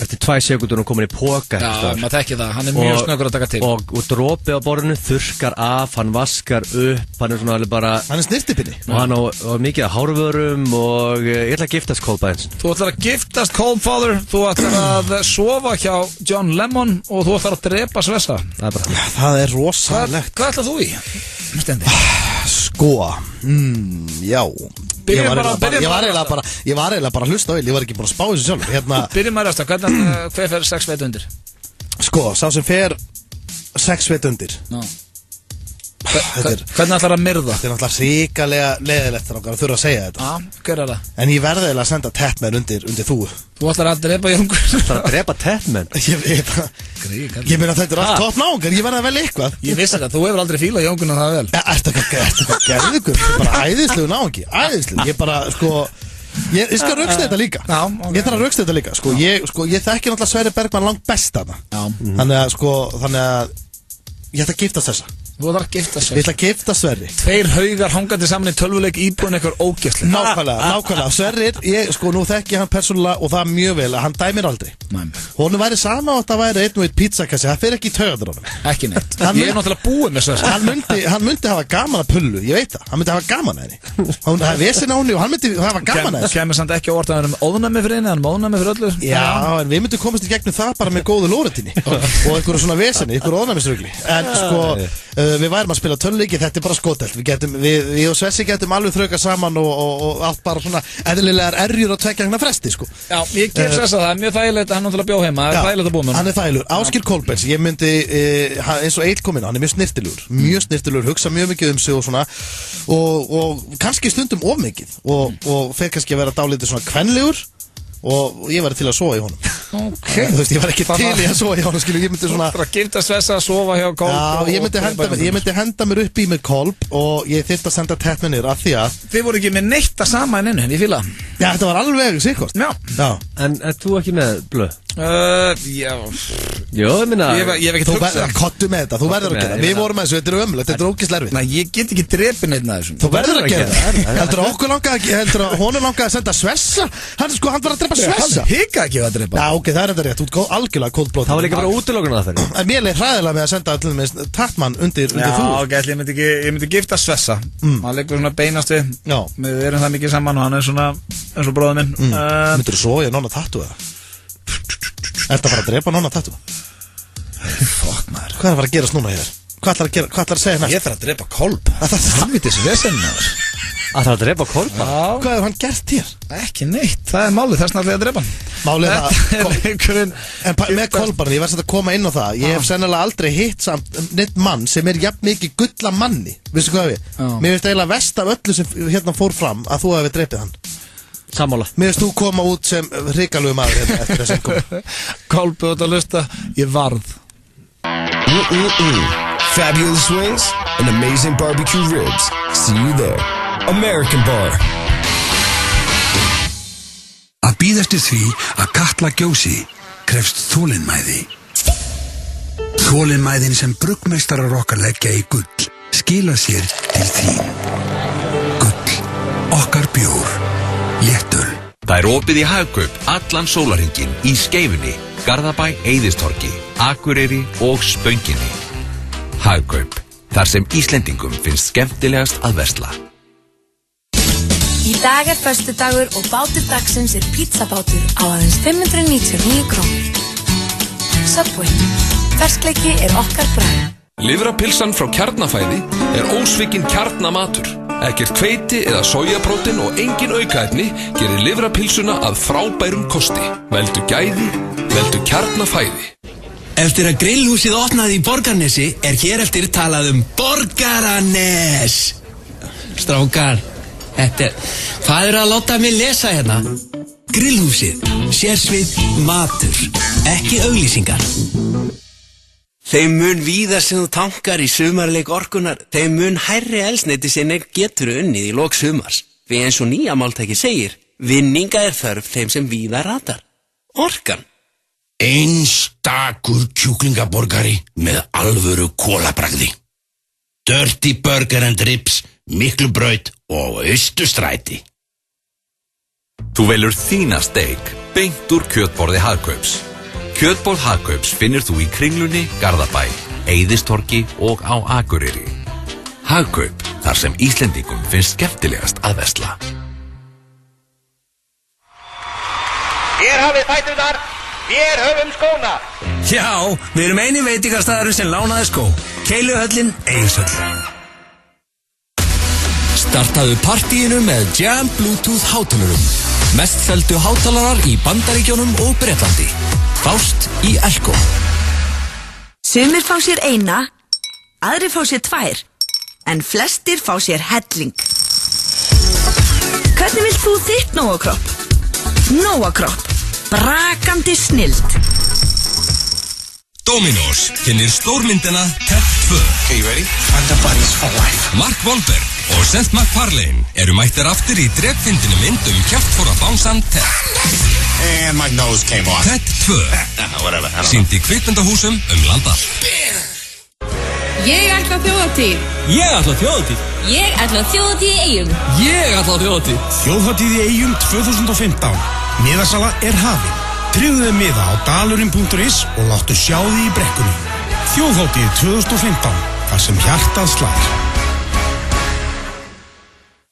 eftir 2 sekúndur og komin í póka. Já, maður tekki það, hann mjög snöggur að taka til. Og dropi á borðinu, þurrkar af, hann vaskar upp, hann svona alveg bara... Hann snirtipinni. Og hann á mikið af hárvörum og ég ætla að giftast Kolbeins. Þú ætlar að giftast Coldfather, þú ætlar að sofa hjá John Lemon og þú ætlar að drepa Svessa. Það er rosalegt. Hvað ætlar þú í? Stendi. Sko, já. Ég var eiginlega bara að hlusta á ég var ekki bara að spá þessu sjálf. Byrjum að ræsta, hver fer 6 fet undir? Sko, sá sem fer 6 fet undir. Hvernig ætlar að myrða? Þetta er náttúrulega ríkalega leðilegt að þurfa að segja þetta. Hver er það? En ég verði eiginlega að senda Tatman undir þú. Þú ætlar að drepa Jóngur? Þú ætlar að drepa Tatman? Ég meina þetta er allt topp náungar, ég verði að velja eitthvað. Ég vissi það, þú hefur aldrei fílað Jónguna það vel. Ertu hvað gerðu ykkur? Bara æðislegu náungi, æðislegu. Ég bara, ég skal rauksta þetta líka. Ég þarf að rauksta þetta líka. Ég þekki náttúrulega Sverrir Bergman langt best þarna. Þannig að ég ætla að giftast þessa. Þú ætlar að giftast Sverri. Ég ætla að giftast Sverri. 2 haugar hangandi saman í tölvuleik íbúin eitthvað ógeðslega. Nákvæmlega. Sverrir, nú þekki ég hann persónulega og það mjög vel að hann dæmir aldrei. Honum væri sama á að það væri 1 og 1 pizzakassi, það fer ekki í taugarnar á hann. Ekki neitt. Ég náttúrulega búið með Sverri. Hann myndi hafa gaman að pullu, ég veit það. Hann myndi hafa gaman að henni. Það er vesen á henni og hann myndi hafa gaman að henni. Kemur samt ekki á orð að vera með óðnæmi fyrir henni, hann með óðnæmi fyrir öllu. Já, en við myndum komast í gegnum það bara með góðu lóretinni og einhverju svona veseni, einhverju óðnæmisrugli. En við værum að spila tölvuleiki, þetta er bara skotelt. Við og Svessi getum alveg þrauka saman og allt bara svona eðlilegar erjur og 2 gegna fresti, sko. Já, ég gef Svessa það, mjög þægilegt að hann náttúrulega bjó heima, það er þægilegt að búa með hann. Hann er þægilegur. Ásgeir Kolbeins, ég myndi, eins og Egill kom inn á, hann er mjög snirtilegur, hugsa mjög mikið sig og svona, og kannski stundum of mikið, og fer kannski að vera dálítið svona kvenlegur, og ég var til að sofa í honum. Þú veist, ég var ekki til í að sofa í honum, ég myndi svona... Það gifta Svessa að sofa hjá Kolb. Já, ég myndi henda mér upp í með Kolb og ég þyrfti að senda Tatmanir af því að... Þið voru ekki með neitt að sama en ég fíla. Já, þetta var alveg sirkost. Já. En þú ekki með blöð? Já. Jó, ég minna... Ég hef ekkert hugsað. Kottu með þetta, þú verður að gera. Við vorum með þessu, þetta er ömulegt, þetta er ógeðslega erfitt. Nei, ég get ekki drepið neitt með þessum. Þú verður að gera. Heldur að honum langaði að senda Svessa? Hann var að drepa Svessa. Hann hika ekki að drepa. Já, ok, það er enda rétt, þú er algjörlega cold-blooded. Það var líka bara útilokun að það. En mér leið hræðilega með að senda allir með Tatman undir þú. Já, ok, ég myndi gifta Svessa. Hann leikur svona beinast við. Já. Við erum það mikið saman og hann er svona eins og bróður minn. Myndur þú svo ég nonna tattu eða? Ertu að fara að drepa nonna tattu? Fuck maður. Hvað er að fara að gerast núna hér? Hvað ætlar að segja næst? Ég þarf að drepa Kolb. Það veit þessi vesennaður. Að það að drepa Kolb? Hvað hefur hann gert hér? Ekki neitt, það er málið, þess að drepa hann. Málið það. En með Kolbarn, ég verðs að koma inn á það. Ég hef sennilega aldrei hitt samt neitt mann sem er jafn mikið gulla manni. Vistu hvað við? Mér finnst eiginlega verst af öllu sem hérna fór fram að þú hefði drepið hann. Sammála. Mér finnst þú koma út sem hrikalegu maður hérna eftir þess einhverjum. Kolbi út að lusta, ég varð. Fabulous wings and amazing barbecue ribs. See you there. American Bar. Að bíða eftir því að Katla gjósi krefst þolinmæði. Þolinmæðin sem bruggmeistarar okkar leggja í gull skila sér til þín. Gull, okkar bjór, léttöl. Það er opið í Hagkaup allan sólarhringinn í Skeifunni, Garðabæ, Eiðistorgi, Akureyri og Spönginni. Hagkaup, þar sem Íslendingum finnst skemmtilegast að versla. Í dag er föstudagur og bátur dagsins er pizzabátur á aðeins 599 krónur. Subway. Ferskleiki er okkar bragð. Lifrapilsan frá Kjarnafæði er ósvikinn kjarnamatur. Ekkert hveiti eða sojaprótin og engin aukaefni gerir lifrapilsuna að frábærum kosti. Veldu gæði, veldu Kjarnafæði. Eftir að grillhúsið opnaði í Borgarnesi er hér eftir talað Borgaranes. Strákar, hvað eru að láta mig lesa hérna? Grillhúsið, sérsvið, matur, ekki auglýsingar. Þeim mun víðar sem þú tankar í sumarleik orkunar, þeim mun hærri eldsneyti sem getur unnið í lok sumars. Við eins og nýja máltæki segir, vinninga er þörf þeim sem víða ratar. Orkan. Einstakur kjúklingaborgari með alvöru kólabragði. Dirty Burger and Ribs, Miklubraut og Austurstræti. Þú velur þína steik beint úr kjötborði Hagkaups. Kjötborð Hagkaups finnur þú í Kringlunni, Garðabæ, Eiðistorgi og á Akureyri. Hagkaup, þar sem Íslendingum finnst skemmtilegast að versla. Hér hafið fæturnar, hér höfum skóna. Já, við erum eini veitingastæðurinn sem lánaði skó. Keiluhöllin, Egilshöll. Startaðu partíinu með Jam Bluetooth hátalarum. Mest seldu hátalarar í Bandaríkjónum og Bretlandi. Fást í Elko. Sumir fá sér eina, aðrir fá sér 2, en flestir fá sér helling. Hvernig vilt þú þitt Nóakropp? Nóakropp. Brakandi snilld. Dominos kynir stórmyndina Ted 2. Okay, you ready? And the buddies for life. Mark Wahlberg og Seth MacFarlane eru mættir aftur í drepfyndinu mynd kjaftfóra bánsan Ted. And my nose came off. Ted 2. Whatever, I don't know. Sýnd í kvikmyndahúsum land allt. Ég ætla þjóðatíð. Ég ætla þjóðatíð. Ég ætla þjóðatíð í Eyjum. Ég ætla þjóðatíð. Þjóðatíð í Eyjum 2015. Miðasala hafin. Tryggðu miða á dalurinn.is og láttu sjá því í brekkunni. Þjóðhátíð 2015, þar sem hjartað slær.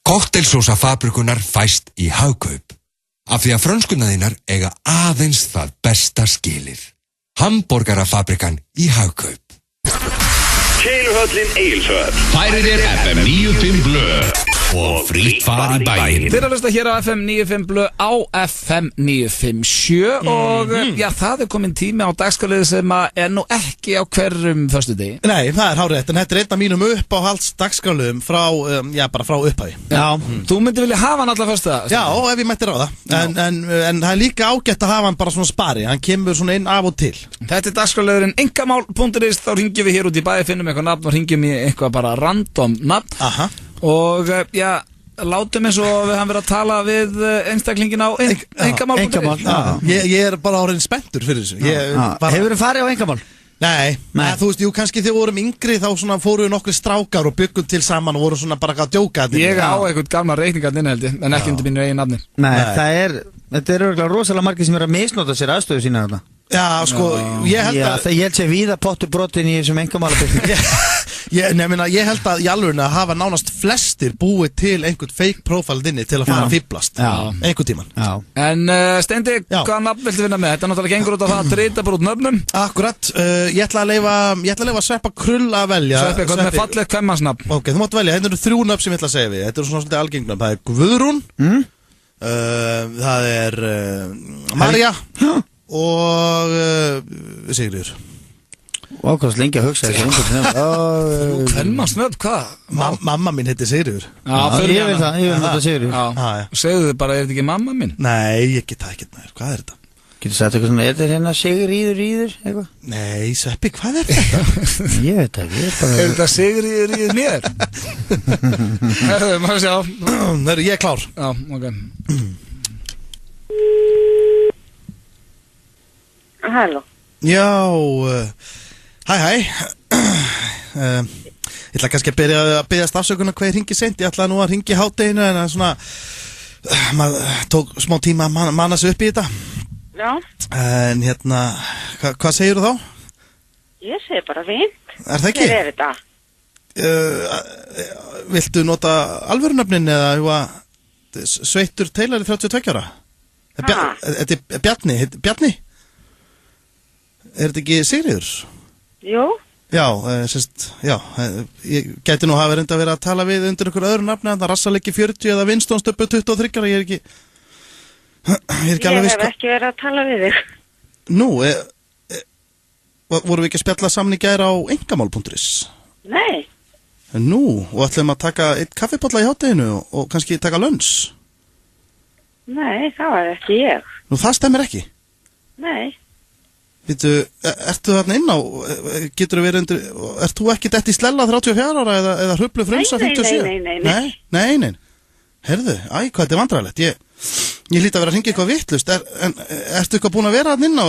Koktelsósa fabrikunar fæst í Hagkaup. Af því að frönskunnaðinnar eiga aðeins það besta skilið. Hamborgarafabrikan í Hagkaup. Keiluhöllin Egilshöll. Færið FM 95 blöð og frítt far í bæinn. Þeir að hlusta hér á FM 95 blöð á FM 957 og já, það komin tími á dagskrárliði sem er nú ekki á hverjum föstudegi. Nei, það hárrétt, en þetta einn af mínum uppáhalds dagskrárliðum frá, bara frá upphafi. Já, þú myndir vilja hafa hann alla föstudaga? Já, ef ég mætti ráða, en það er líka ágætt að hafa hann bara svona spari, hann kemur svona inn af og til. Þetta dagskrárliðurinn engamál.is, þá ringjum við hér út í bæði, finnum eitthvað nafn og ringjum í eitthvað bara random nafn. Aha. Og já, látum eins og við hann verið að tala við einstaklingin á engamál.is. Ég er bara orðin spenntur fyrir þessu. Hefur þið farið á engamál? Nei. Þú veist, jú, kannski þegar við vorum yngri þá svona fóru nokkri strákar og byggum til saman og voru svona bara að djóka. Ég á eitthvað gamla reikningarn inn held ég, en ekki undir mínu eigin nafni. Nei, þetta er örgulega rosalega margir sem eru að misnota sér aðstöðu sína þarna. Já, sko, ég held að... Ég held sér víða pottur brotin í þessum engamálabyrnum. Ég held að í alvörinu að hafa nánast flestir búið til einhvern fake profile þinni til að fara að fýblast einhvern tíman. En Steindi, hvaða nafn viltu vinna með? Þetta er náttúrulega gengur út á það að drita bara út nöfnum. Akkurat, ég ætla að leifa Sveppa Krull að velja. Sveppi, hvað með fallegt kvenmannsnafn? Ok, þú mátt velja, þetta eru 3 nöfn sem ég ætla að segja við. Þetta eru svona svolítið algengnöfn. Það er Guðrún, það er Marja og Sigríður. Ákvæmst lengi að hugsa þessu. Kvenmannsnöfn, hvað? Mamma mín heitir Sigríður. Ég veit þetta Sigríður. Segðu þið bara, er þetta ekki mamma mín? Nei, ég get það ekki. Hvað er þetta? Getur sagt eitthvað svona, er þetta hérna Sigríður, eitthvað? Nei, Sveppi, hvað er þetta? Ég veit ekki. Er þetta Sigríður mér? Herðu, maður sjá. Ég er klár. Já, ok. Halló. Já, hæ. Ég ætla kannski að byrja stafsökunar hvað ég ringi seint. Ég ætla nú að ringi í hádeginu en það svona, maður tók smá tíma að manna sig upp í þetta. Já. En hérna, hvað segir þú þá? Ég segi bara fínt. Er það ekki? Hver er þetta? Viltu nota alvörunöfnin eða Sveitur Teilari 32 ára? Þetta er Bjarni? Er þetta ekki Sigríður? Jú. Já, ég gæti nú hafa reynda að vera að tala við undir einhver öðru nafni, það Rassaleggi 40 eða Winston Stöbbu 23, ég er ekki alveg viss. Ég hef ekki verið að tala við þig. Nú, vorum við ekki að spjalla saman í gær á engamál.is? Nei. Nú, og ætlum að taka eitt kaffibolla í hádeginu og kannski taka lunch? Nei, það var ekki ég. Nú, það stemmir ekki? Nei. Býtu, ertu þarna inn á, getur þú verið undir, ert þú ekki dett í slella 34 ára eða hrublu frunsa 57? Nei. Herðu, hvað þetta er vandræðilegt, ég líti að vera að hringja eitthvað vittlust, ertu eitthvað búin að vera þarna inn á?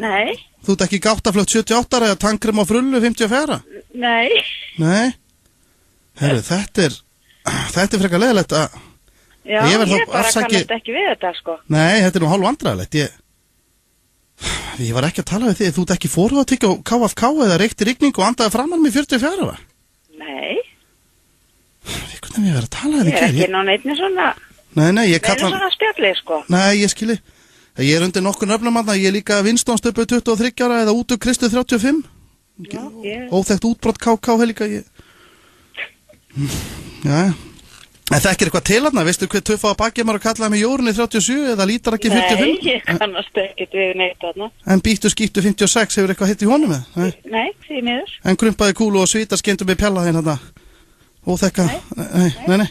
Nei. Þú ert ekki gáttaflögt 78 ára eða tankrem á frullu 54? Nei. Herðu, þetta er frekar leiðilegt að... Já, ég bara kannast ekki við þetta, sko. Nei, þetta nú hálf vandræðilegt. Ég var ekki að tala við þig, þú ert ekki fóruð að tyggja á KFK eða reykti rigning og andaði framan með 44 ára? Nei. Hvernig ég verið að tala við þig? Ég er ekki ná neittni svona... Nei, ég kalla... Neina svona spjallið, sko. Nei, ég skilji. Ég er undir nokkur nöfnumanna, ég er líka Winston-stöpu 23 ára eða út úr Kristu 35. Já, Óþekkt útbrott KK hef líka ég. Já. En það ekki eitthvað til þarna, veistu hvað tuffa á baki maður að kallaði með Jórunni 37 eða lítar ekki 45? Nei, ég kannast ekkert við neitt þarna. En býttu skýttu 56, hefur eitthvað hitt í honum með? Nei, því miður. En krumpaði kúlu og svita skemmtum við pjalla þeim þarna? Óþekka? Nei.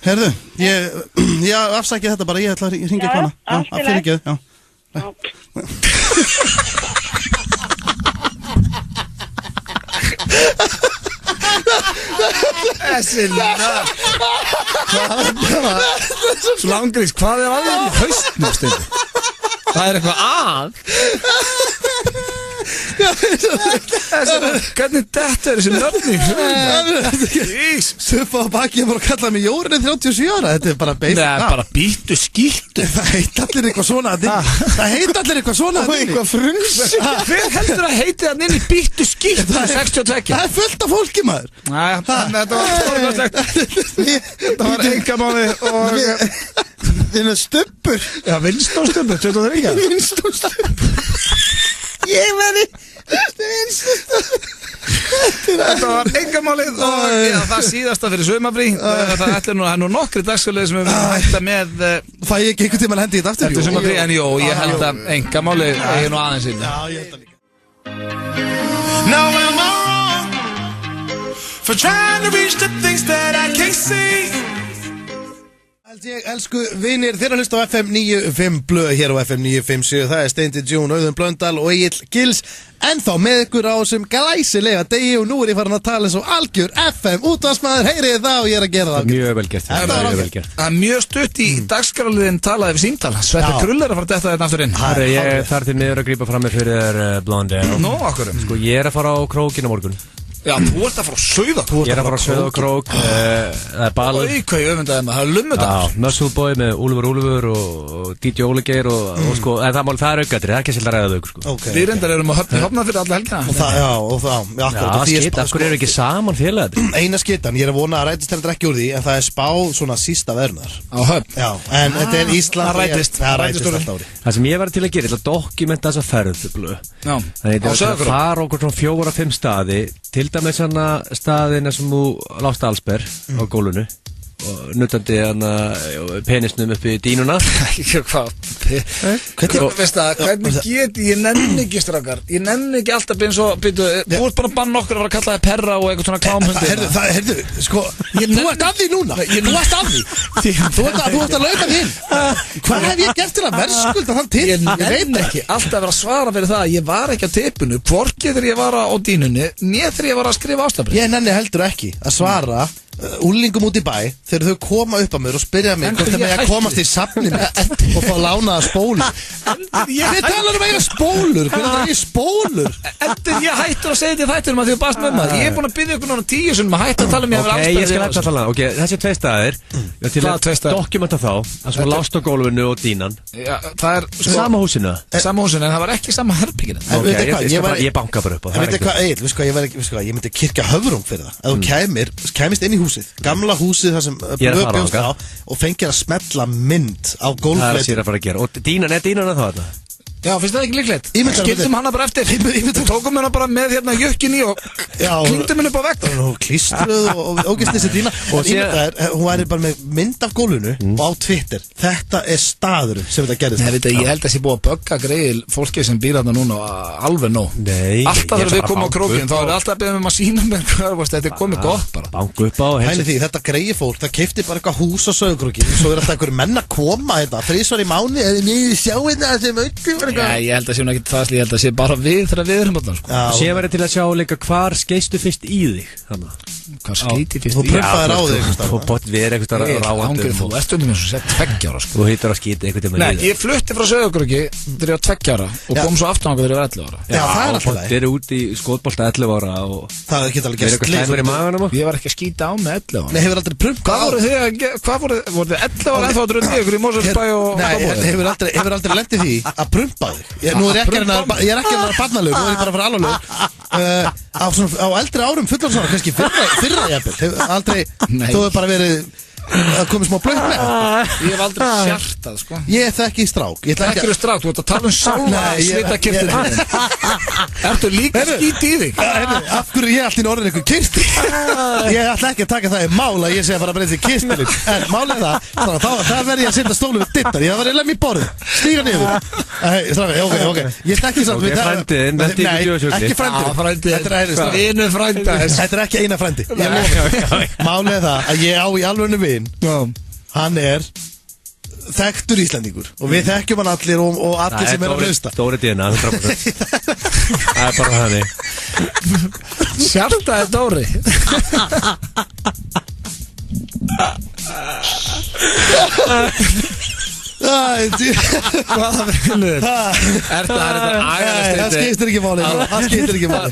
Herðu, ég afsækja þetta bara, ég ætla að ringja hana. Já, fyrir ekki, já. Þessi nörd. Slangrís, hvað er aðeins í haustnum stundu? Það er eitthvað að. Hvernig þetta er þessi nörning? Suffa á baki og kallaði mig Jórunni 37 ára. Þetta er bara basic. Nei, bara býttu skýttu. Það heit allir eitthvað svona. Það heit allir eitthvað svona. Og eitthvað frunsi. Hver heldur að heiti það inn í býttu skýttu 62? Það er fullt af fólki, maður. Nei, þetta var stórkostlegt. Þetta var engamáli og... Þinn er stubbur. Já, Winston-stubbur, 23. Winston-stubbur. Ég veri Winston-stubbur. Þetta var engamálið og það síðasta fyrir sumafrí. Það ætlir nú nokkri dagsfjöldið sem við verðum að hætta með. Fæ ég ekki einhvern tíma að hendi í þetta aftur? Eftir sumafrí, en jú, ég held að engamálið er nú aðeins inn. Já, ég held að líka. Now am I wrong for trying to reach the things that I can't see? Elsku vinir, þeirra hlust á FM 95 blöð hér á FM 957. Það er Steindi June, Auðun Blöndal og Egill Gils. Ennþá með ykkur á þessum glæsilega degi og nú er ég farin að tala eins og algjör FM útvarpsmaður, heyrið það og ég er að gera það. Mjög vel gert. Það er mjög stutt í dagskráliðin talaði við símtal. Sveppi Krull er að fara að detta þetta aftur inn. Ég þarf til miður að grípa fram með fyrir Blondale. Nó, akkurum. Sko, ég er að fara á krókinn á morgun. Já, þú ert að fara á Sauðakrók. Ég er að fara á Sauðakrók. Það er ball. Og hvað ég öfundaði maður, það er lummudagur. Já, Muscle Boy með Úlfur og DJ Óligeir og sko, en það er aukaðri, það er ekki svolítið að ræða þau, sko. Við reyndar erum að höfna fyrir alla helgina. Og það, skita, okkur eru ekki saman félagatri. Eina skitan, ég er að vona að rætist heldur ekki úr því, en það er spáð svona sísta verðnar. Á höfn. Já, en þetta er Ísland. Það rætist alltaf ári. Það sem ég var til að gera, ég ætla að dokumenta þessa ferð. Þannig að fara okkur svona 4-5 staði, til dæmis svona staðina sem þú lást allsber á gólunu og nuttandi penisnum upp í dínuna. Hvernig geti ég nenni ekki strákar, ég nenni ekki alltaf byrja svo, þú ert bara að banna okkur að vera að kalla það perra og eitthvað svona klámhundi. Herðu, sko, þú ert af því núna. Þú ert af því. Þú ert að lauka þín. Hvað hef ég gert til að verðskulda þann til? Ég nenni ekki alltaf að vera að svara fyrir það að ég var ekki á tippinu, hvorki þegar ég var á dínunni, né þegar ég var að skrifa ástafrið. Ég nenni heldur ekki að svara úlingum út í bæ þegar þau koma upp að mér og spyrja mig hvort þeim að komast í safninu og fá lánaða spólur. Við talar um að eiga spólur. Hvernig það er spólur? Eftir ég hættur að segja til þættinum að því þú barst með maður. Ég er búin að byrja ykkur nána 10 sinum að hætta að tala um ég að vera allsperrið. Ég skal hætta að tala. Ok, þessi 2 staðir til að dokumenta þá að svo lást á gólfinu og dínan. Það er sama húsinu. Sama húsinu, en það var ekki sama herbygginu. Ég banka bara upp á það. Ég myndi kirkja höfrung fyrir það. Ef þú kæmist inn í húsið, gamla húsið þar sem blöð bjóst á og fengir að smetla mynd á gólfleitum. Það er sér að fara að gera. Og dínan þá þarna? Já, finnst það ekki líklegt? Skildum hana bara eftir. Tókum hana bara með hérna jökkin í og klingdum henni upp á vegg. Klístruð og ógist þessi dína. Og hún væri bara með mynd af gólfinu og á Twitter. Þetta er staður sem þetta gerðist. Ég held að það sé búið að bögga greið fólki sem býr þarna núna alveg nóg. Alltaf þegar við komum á krókinn þá er alltaf að beða um að sína með þetta er komið gott bara. Banku upp á. Þetta greið fólk, það keypti bara eitthvað hús á Sauðárkróki. Svo er alltaf einhverjum menn að koma þetta 3 í mánuði eða ég sjá þetta sem auðvitað. Nei, ég held að sé nú ekki það, ég held að sé bara við þegar við erum allan, sko. Sér verið til að sjá líka hvar skeistu fyrst í þig, þannig. Hvað skeiti fyrst Þú prumpaðir á þig Þú bótt verið eitthvað ráandi Þú ert um eins og sett 2 ára Þú heitir að skýta einhvern tíma Nei, ég flutti frá Sauðárkróki þegar ég var 2 ára og kom svo aftan þegar ég var 11 ára Já, það er alltaf Þeir eru út í skotbolta 11 ára Það er ekki alveg gert Ég var ekki að skýta á með 11 ára Nei, hefur aldrei prumpað Hvað voru þið 11 ára ennþá að dröndi ykkur í Mosfellsbæ og Nei, hefur aldrei lendið því að prumpa þig Nú er ég ekki að barnalög Nú er ég bara að fara alvarlegur Á eldri árum fullorðsára kannski fyrra jafnvel Aldrei, þú hefur bara verið að komið smá blöð með Ég hef aldrei hjartað sko Ég þekki strák Þekkir þú strák, þú ert að tala sála svitakirtinu Ertu líka skít í þig Af hverju ég alltaf orðin eitthvað kirti Ég ætla ekki að taka það í mál að ég segja bara breytið kistilinn En málið það verði ég að setja stólu við dittar Ég var eiginlega mér borðið, stíga niður Ok, ég þekki samt Ekki frændi Þetta er ekki eina frændi Málið það að ég á í alvörinu vin Hann er þekktur Íslendingur og við þekkjum hann allir og allir sem er að hlusta Dóri Dína, 100% Það er bara þannig Sjartaði Dóri Hvaða vinnur Það skiptir ekki máli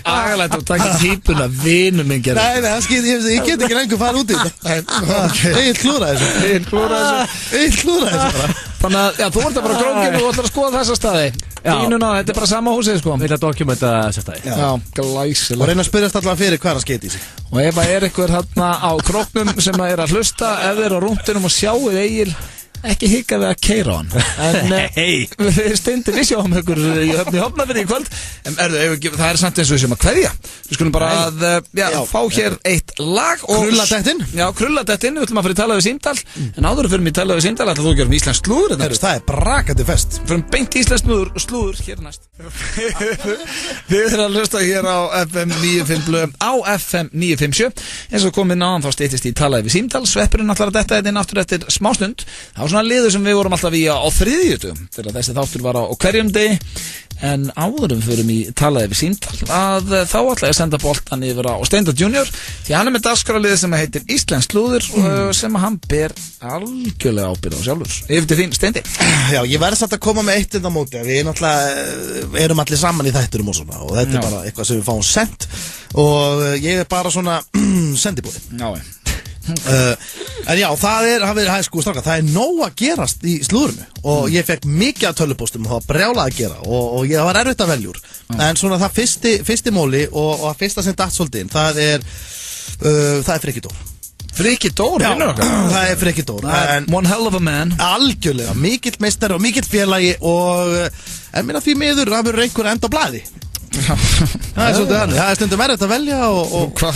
Agalægt að taka típuna vinu minn gerði Nei, ég get ekki lengur fara út í þetta Egil klúra þessu bara Þannig að, já, þú ert að bara grónginu og þú ætlar að skoða þessa staði Dínuna, þetta er bara sama húsið, sko Við ætlum að dokumenta þessa staði Já, glæsileg Og reyna að spyrjast allavega fyrir hvað hann skeiti í sig Og ef það er eitthvað hérna á króknum sem er að hlusta Ef þið eru á rúndinum og sjáuð Egil Ekki hika við að keyra á hann En við Steindi við sjáum ykkur í Hafnarfirði í kvöld En það er samt eins og við sem að kveðja Við skulum bara að fá hér eitt lag Krulladettin Já, Krulladettin, við ætlum að fara í tala við Símdal En áður fyrir mig í tala við Símdal ætla þú að gera um íslensk slúður Það er brakandi fest Fyrir beint íslensk slúður hér næst Við erum að hlusta hér á FM 95 á FM 957 eins og komið náðan þá steytist í talaði við Símdal Sveppurinn ætlar að detta þetta aftur eftir smástund Það var svona liður sem við vorum alltaf í á þriðjutum þegar þessi þáttur var á hverjum degi en áðurum förum í talaði við Símdal að þá ætla ég að senda boltan yfir á Steindar Junior því hann er með dagskrárliðið sem heitir Íslensk slúður sem hann ber algjörlega ábyrgð á sjálfur Yfir til þín, Steindi Já, ég verði samt að koma með eitt inn á móti við náttúrulega erum allir saman í þætturum og svona og þetta er bara eitthvað sem við fáum sent og ég er bara svona sendibúði Já, en já, það er nóg að gerast í slúðurinu og ég fekk mikið af tölvupóstum og það var brjálað að gera og það var erfitt að veljúr en svona það fyrsti móli og það fyrsta sem datt svolítið inn það er Frikki Dór Frikki Dór, það er Frikki Dór One hell of a man Algjörlega, mikill meistari og mikill félagi og en minna því miður það verður einhver enda á blaði Það er svolítið hann, það er stundum erfitt að velja og Hvað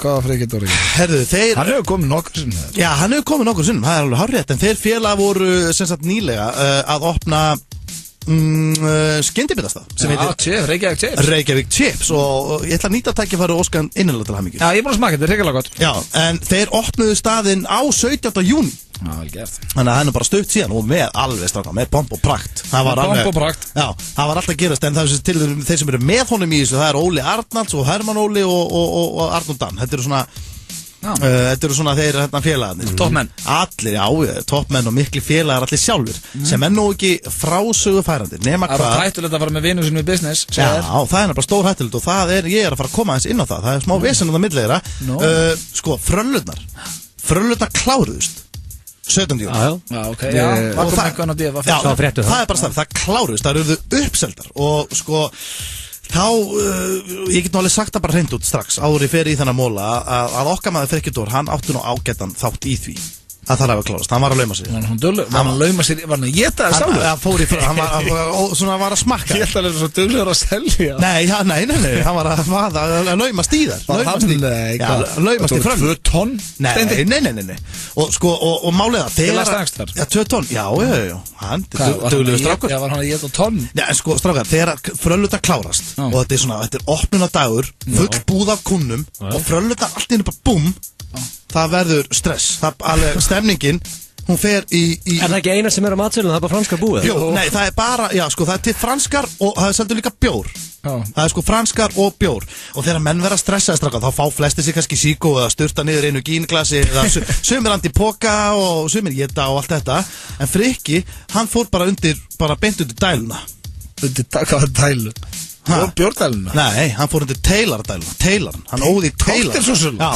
var Frikki Dór ekki? Herðu, Hann hefur komið nokkur sinnum Já, hann hefur komið nokkur sinnum, það er alveg hárrétt en þeir félag voru sem sagt nýlega að opna skyndibitastað sem heitir Reykjavík Chips og ég ætla að nýta tækifæri og óska innilega til hamingju Já, ég er búin að smaka, þetta er reykjulega gott Já, en þeir opnuðu staðinn á 17. júní Já, vel gert Þannig að hann er bara stutt síðan og með alveg stráka, með pomp og prakt Pomp og prakt Já, það var alltaf gerast en það er til þeir sem eru með honum í þessu það er Óli Arnalds og Hermann Óli og Arnald Dan Þetta eru svona þeir félagarnir Toppmenn Allir, já, toppmenn og mikli félagar allir sjálfur sem er nú ekki frásögu færandi nema hvað Það er hættulegt að fara með vinum sinni í business Já, það er bara stór hættulegt og ég er að fara að koma aðeins inn á það er smá vesen á það milliðra Sko, fröllurnar kláruðust 17. júní Já, ok það er bara stafn, það kláruðust það eru uppseldar og sko þá, ég get nú alveg sagt það bara hreint út strax áður ég fer í þennan móla að okkar maður Frikki Dór, hann átti nú ágætan þátt í því að það hafa klárast, hann var að lauma sér Var hann að lauma sér, var hann að geta það sjálfur? Hann fór í frá, hann var að smakka Ég ætla að vera svo duglegur að selja Nei, hann var að lauma stíðar Laumast í frönd 2 tonn? Nei Og sko, og málega þegar 2 tonn, já hann duglegur strákur Já, var hann að geta tonn? Já, en sko, strákar, þegar frölluta klárast og þetta er svona, þetta er opnunadagur full búð af kunnum og frölluta allt inn bara búm það verður stress, það alveg stemningin Hún fer í Er það ekki eina sem á matsölunum, það bara franskar búið? Jú, nei, það bara, já, sko, það til franskar og það seldur líka bjór Það sko franskar og bjór Og þegar menn vera stressaði straka, þá fá flestir sig kannski síkó eða styrta niður einu gínglasi eða sumir andi póka og sumir geta og allt þetta En Frikki, hann fór bara beint undir dæluna Hvað dælu? Bjórdæluna? Nei, hann fór undir Taylor-dæluna Taylor, hann óði Taylor Cocktailsósuna? Já,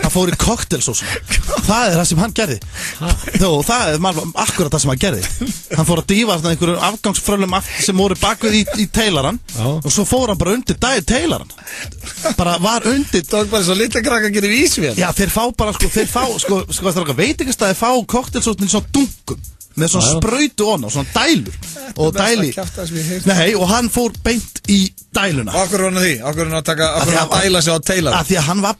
hann fór í cocktailsósuna Það það sem hann gerði Þó, það akkurat það sem hann gerði Hann fór að dýfa einhverjum afgangsfrölum sem voru bakvið í Tayloran Og svo fór hann bara undir Tayloran Bara var undir Það var bara svo lítið krakka að gera í vísvél Já, þeir fá veitingastæði fá cocktailsósuna í svona dunkum með svona sprautu og svona dælur og dæli Nei, og hann fór beint í dæluna Og okkur var hann því? Okkur var hann að dæla sig á Taylor? Því að hann var,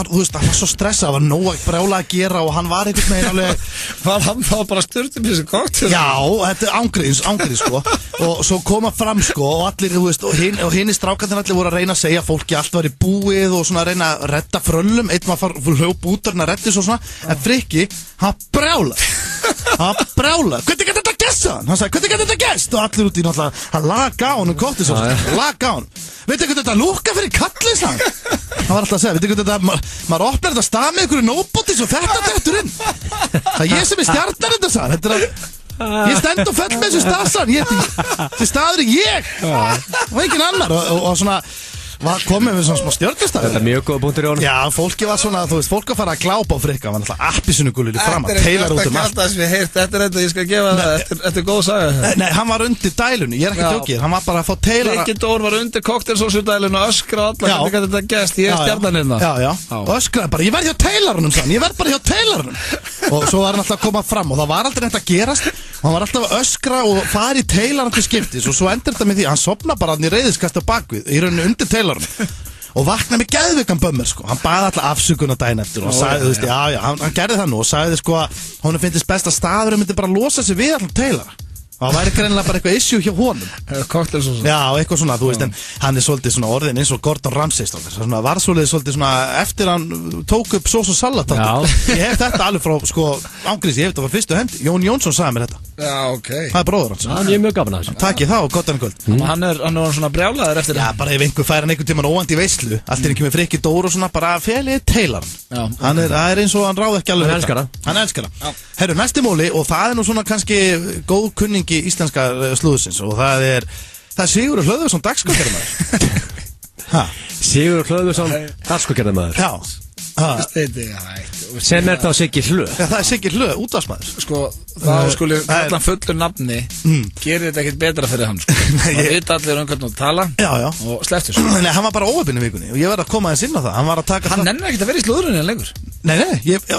þú veist, hann var svo stressað Það var nóg að brjála að gera og hann var einhvern veginn alveg Var hann þá bara styrtum í þessu koktel? Já, þetta er ángriðs sko Og svo koma fram sko og allir, þú veist Og hinn strákarnir allir voru að reyna að segja fólki Allt var í búið og svona að reyna að redda fröllum Einn var hljóp út að redda svo svona En Frikki, hann brjála Hvernig gæti þetta gessa? Hann sagði, hvernig gæti þetta gess? Og allir út í náttúrulega, hann laga á honum Laga á honum Veitu hvernig þetta lúka fyrir kallis hann? Hann var alltaf að segja, veitu hvernig þetta Maður opnar þetta stað með ykkur nóbótis og þetta dettur inn Það er ég sem er stjarnar þetta sagði Ég stend og fell með þessu stafsan Þessi staður er ég Og engin annar Og svona komið við svona smá stjörnustæð Þetta er mjög góða punktur í honum Já, fólki var svona, þú veist, fólk að fara að glápa á Frikka var náttúrulega appisínugulur í fram Taylor út allt Þetta er þetta ég skal gefa það Þetta er góð saga Nei, hann var undir dælunni, ég er ekki djókið Hann var bara að fá Taylor Frikki Dór var undir cocktailsósudælunni og öskra alla Hvernig gæti þetta gest, ég er stjarnanirna Já, og öskraði bara, ég verð hjá Taylorunum sann Ég verð bara hjá Taylorunum Og svo var hann alltaf að koma fram og það var aldrei neitt að gerast Og hann var alltaf að öskra og fara í Taylorun til skiptis Og svo endur þetta með því, hann sopna bara hann í reiðiskast á bakvið Í rauninni undir Taylorun Og vaknaði með geðveikan bömmur sko Hann baði alltaf afsökunar daginn eftir Og sagði, þú veist, já, hann gerði það nú Og sagði sko að honum finnst best að staðurinn myndi bara losa sig við allan Taylor Og það væri greinilega bara eitthvað issue hjá honum Cocktailsósa Já, eitthvað svona, þú veist En hann er svolítið svona orðin eins og Gordon Ramsay Svona var svolítið svona Eftir hann tók upp sós og salat Ég hef þetta alveg frá, sko, ángriðs Ég hef þetta frá fyrstu hendi Jón Jónsson sagði mér þetta Já, ok Það er bróður hans Hann er mjög gaman að þessu Takk ég þá, gott enn kvöld Hann er svona brjálaður eftir Já, bara ef einhver fær hann einhvern tímann óvandi í veislu Allt er ekki með Frikki Dór og svona Bara felið Taylor Það er eins og hann ráð ekki alveg Hann elskar það Herru, næsti móli og það er nú svona kannski góð kunningi íslenska slúðsins og það er Sigurður Hlöðversson dagskokkerðamaður Sigurður Hlöðversson dagskokkerðamaður Já Sem er þá Siggi Hlö Já, það er Siggi Hlö, útvarpsmaður Sko, þá skulle allan fullur nafni gerir þetta ekkert betra fyrir hann sko. Það veit allir hvernig að tala og slepptu svo Nei, hann var bara óöfinn í vikunni og ég verði að koma þess inn á það Hann nennir ekkert að vera í slúðrunni en lengur Nei,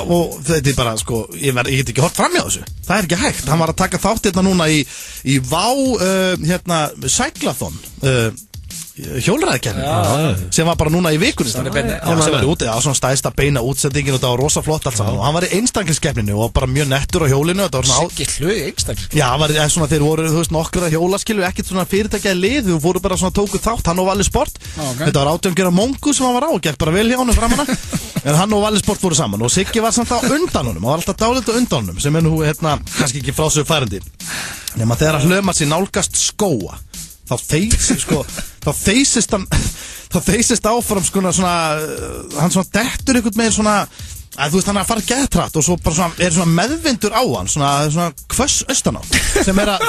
og þetta er bara, sko ég get ekki hort framjá þessu Það er ekki hægt, hann var að taka þátt hérna núna í Vá, Cyclathon hjólræðakeppni sem var bara núna í vikunni sem var úti á svona stæðsta beina útsendingin og það var rosa flott allt saman og hann var í einstaklingskeppninu og bara mjög nettur á hjólinu Siggi Hlö í einstaklingskeppni Já, það var svona þeir voru, þú veist, nokkur að hjóla skilu ekkert svona fyrirtækjaði lið, þú voru bara svona tókuð þátt hann og Valli Sport Þetta var átjöngjara Mongu sem hann var á og gekk bara vel hjá hann framan en hann og Valli Sport voru saman og Siggi var samt á undan honum og var alltaf dálítið á undan honum sem er nú, kannski ekki frásögu færandi nema þegar hann hlöma sér nálgast skóa þá þeysist áfram svona hann svona dettur einhvern veginn svona að þú veist hann að fara geðtrætt og svo bara svona er svona meðvindur á hann svona hvöss austanátt sem er að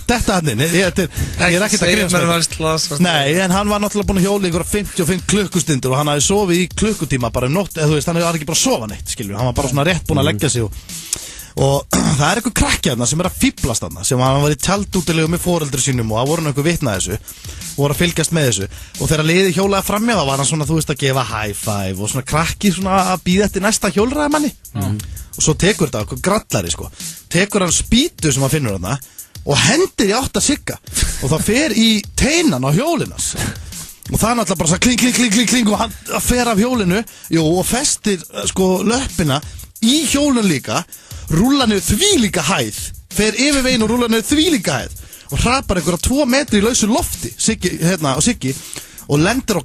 detta hann inn ég er ekkert að grínast Nei, en hann var náttúrulega búin að hjóla ykkur 55 klukkustundir og hann hafði sofið í klukkutíma bara nótt, eða þú veist, hann var ekki bara að sofa neitt hann var bara svona rétt búin að leggja sig og það er eitthvað krakki þarna sem er að fíblast þarna sem hann var í tjaldútilegu með foreldri sínum og það voru eitthvað vitnað þessu og voru að fylgjast með þessu og þegar liði hjólaði framjá þá var hann svona, þú veist, að gefa high five og svona krakki svona að býða eftir næsta hjólræðamanni og svo tekur þetta eitthvað grallari sko tekur hann spýtu sem hann finnur þarna og hendir í átt að Sigga og það fer í teinan á hjólinas og það er náttúrulega bara svo kling og hann fer af hjólinu og festir sko löppina í hjólun líka rúlla niður þvílíka hæð fer yfir veginn og rúlla niður þvílíka hæð og hrapar einhverja 2 metri í lausu lofti Siggi og lendir á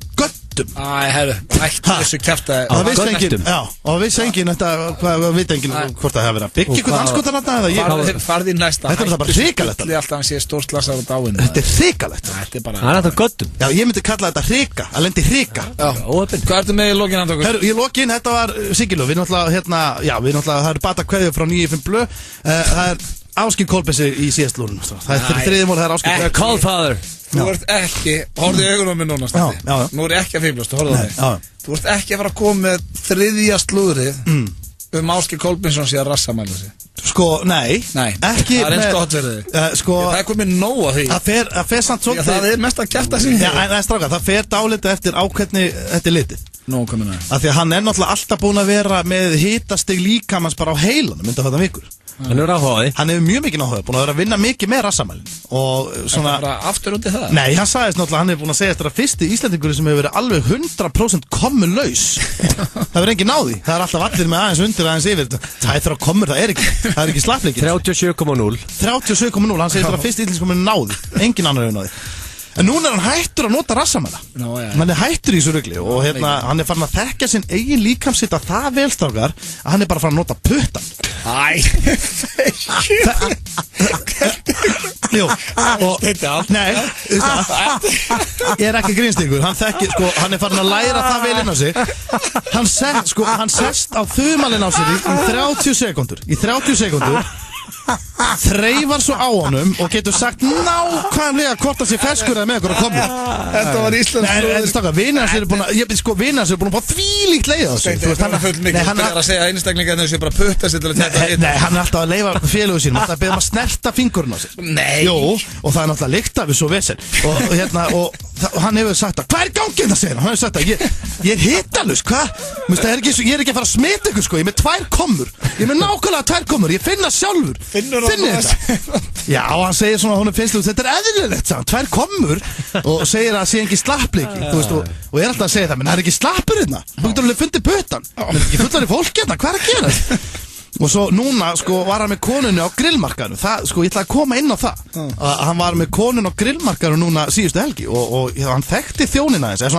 göddum herru, ætti þessu kjaftaði Það vissi enginn, já, og vissi enginn þetta, hvað veit enginn hvort það hefur verið að byggja ykkur anskotan þarna eða ég Farði næsta Þetta er það bara hrikalegt Alltaf hann sé stórslasar á dáinu Þetta er hrikalegt Það er þetta göddum Já, ég myndi kalla þetta hrika, að lendi hrika Hvað ertu með í lokin Andókur? Herru, í lokin, þetta var Sigilú Við náttúrulega, það eru bata kveðjur frá 9-5 blö Það er Ásgeir Kolbessi í síðast lúrun Það er þriðjumól, það er Ásgeir Callfather Þú ert ekki, horfðu í augunum á mig núna Steffi Nú er ég ekki að fýblast, horfðu á mig Þú ert ekki að fara að koma með þriðja slúðrið Ásgeir Kolbensson sé að rassamæla sig Sko, nei ekki Það er eins gott verið Það er komið nóg af því Það fer samt svolítið Það er mest að kjafta sig Það fer dálítið eftir ákveðni Þetta er litið Nú komið næ Af því að hann er náttúrulega alltaf búin að vera með hitastig líkamans bara á heilanum Mynda þetta vikur Hann er áhugaði Hann hefur mjög mikið áhugaði Búin að vera að vinna mikið með rassamælin Og svona Er það bara aftur út í það? Nei, hann sagðist náttúrulega Hann hefur búin að segja Þetta er fyrsti Íslendingur sem hefur verið alveg 100% kommulaus Það verður engin náði Það er alltaf allir með aðeins undir aðeins yfir Það er þrjá kommur, það er ekki slappleikir 37,0 37,0 Hann segist þetta fyrsti Íslendingur með náði Engin annar hefur náði En núna er hann hættur að nota rassamæla Hann er hættur í þessu rugli Og hann er farin að þekka sinn eigin líkamsitt að það velstrákar Að hann er bara farin að nota puttan Jú Nei Ég er ekki grínstingur Hann þekkir, hann er farin að læra það vel inn á sig Hann sest á þumalinn á sig í 30 sekundur Í 30 sekundur þreifar svo á honum og getur sagt nákvæmlega hvort það sé ferskur eða með okkur að koma Þetta var Íslands Vinnar sér er búin að fá þvílíkt leið á sig Hann er full mikið Það er að segja einstaklinga þau sé bara putta sér til að tæta Nei, hann er alltaf að leifa félögu sínum alltaf að beða að snerta fingurinn á sér Nei Jú, og það er náttúrulega lykt af þessu vesen og hann hefur sagt að hvað er gangið það segir hann hefur sagt að ég er hitalus ég er ekki að fara að smita ykkur ég er með 2 kommur ég er með nákvæmlega 2 kommur ég finna sjálfur Finnir þetta? Já, hann segir svona, hún finnst þetta er eðlilegt, sagði 2 kommur og segir að það sé ekki slappleiki og er alltaf að segja það, menn það er ekki slappur hérna þú getur alveg fundið puttan menn ekki fullar í fólk hérna, hvað er að gera og svo núna, var hann með konunni á grillmarkaðinu ég ætla að koma inn á það að hann var með konunni á grillmarkaðinu núna síðustu helgi og hann þekkti þjónina þess,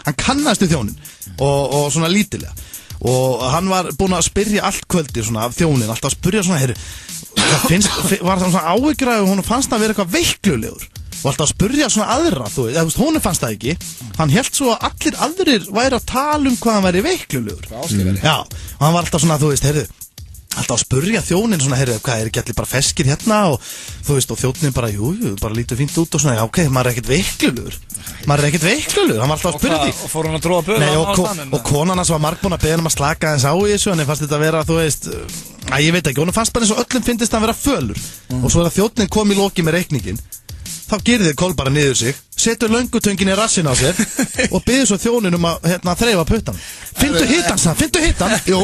hann kannast við þjónin og svona lítilega og hann var búinn að spyrja allt kvöldi svona af þjónin, alltaf að spyrja svona var það svona áhyggjur og hún fannst að vera eitthvað veiklulegur og alltaf að spyrja svona aðra hún fannst það ekki, hann held svo að allir aðrir væri að tala hvað hann væri veiklulegur já, og hann var alltaf svona, alltaf að spurja þjónin svona, hvað er ekki allir bara feskir hérna og og þjónin bara, bara lítur fínt út og svona, já, ok, maður er ekkert veiklulegur hann var alltaf að spurja því og fór hann að dróða böða og konan hans var margbúin að beða hann að slaka eins á í þessu en fannst þetta að vera, ég veit ekki, hún fannst bara eins og öllum finnist að vera fölur og svo er að þjónin kom í loki með reikningin þá gerir þið Kol bara niður sig setur löngutöngin í rassin á sér og byður svo þjónin að þreifa puttan Fyndu hittan Jú,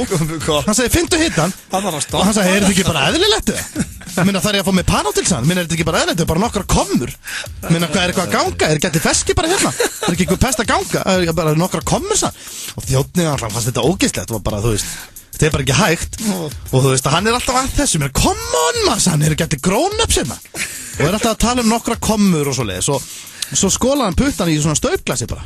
hann segi fyndu hittan og hann segi, er þetta ekki bara eðlilegt minna þarf ég að fá mig Panatilsan minna er þetta ekki bara eðlilegt, bara nokkra kommur minna hvað er eitthvað að ganga, er ekki allir feski bara hérna er ekki eitthvað pest að ganga bara nokkra kommur sann og þjónin hann fannst þetta ógeðslegt og bara, þetta er bara ekki hægt og hann er alltaf að þessu come on maður, hann er ekki allir grown-ups hérna og er alltaf að tala nokkra kommur og svo skóla hann puttan í svona staupglasi bara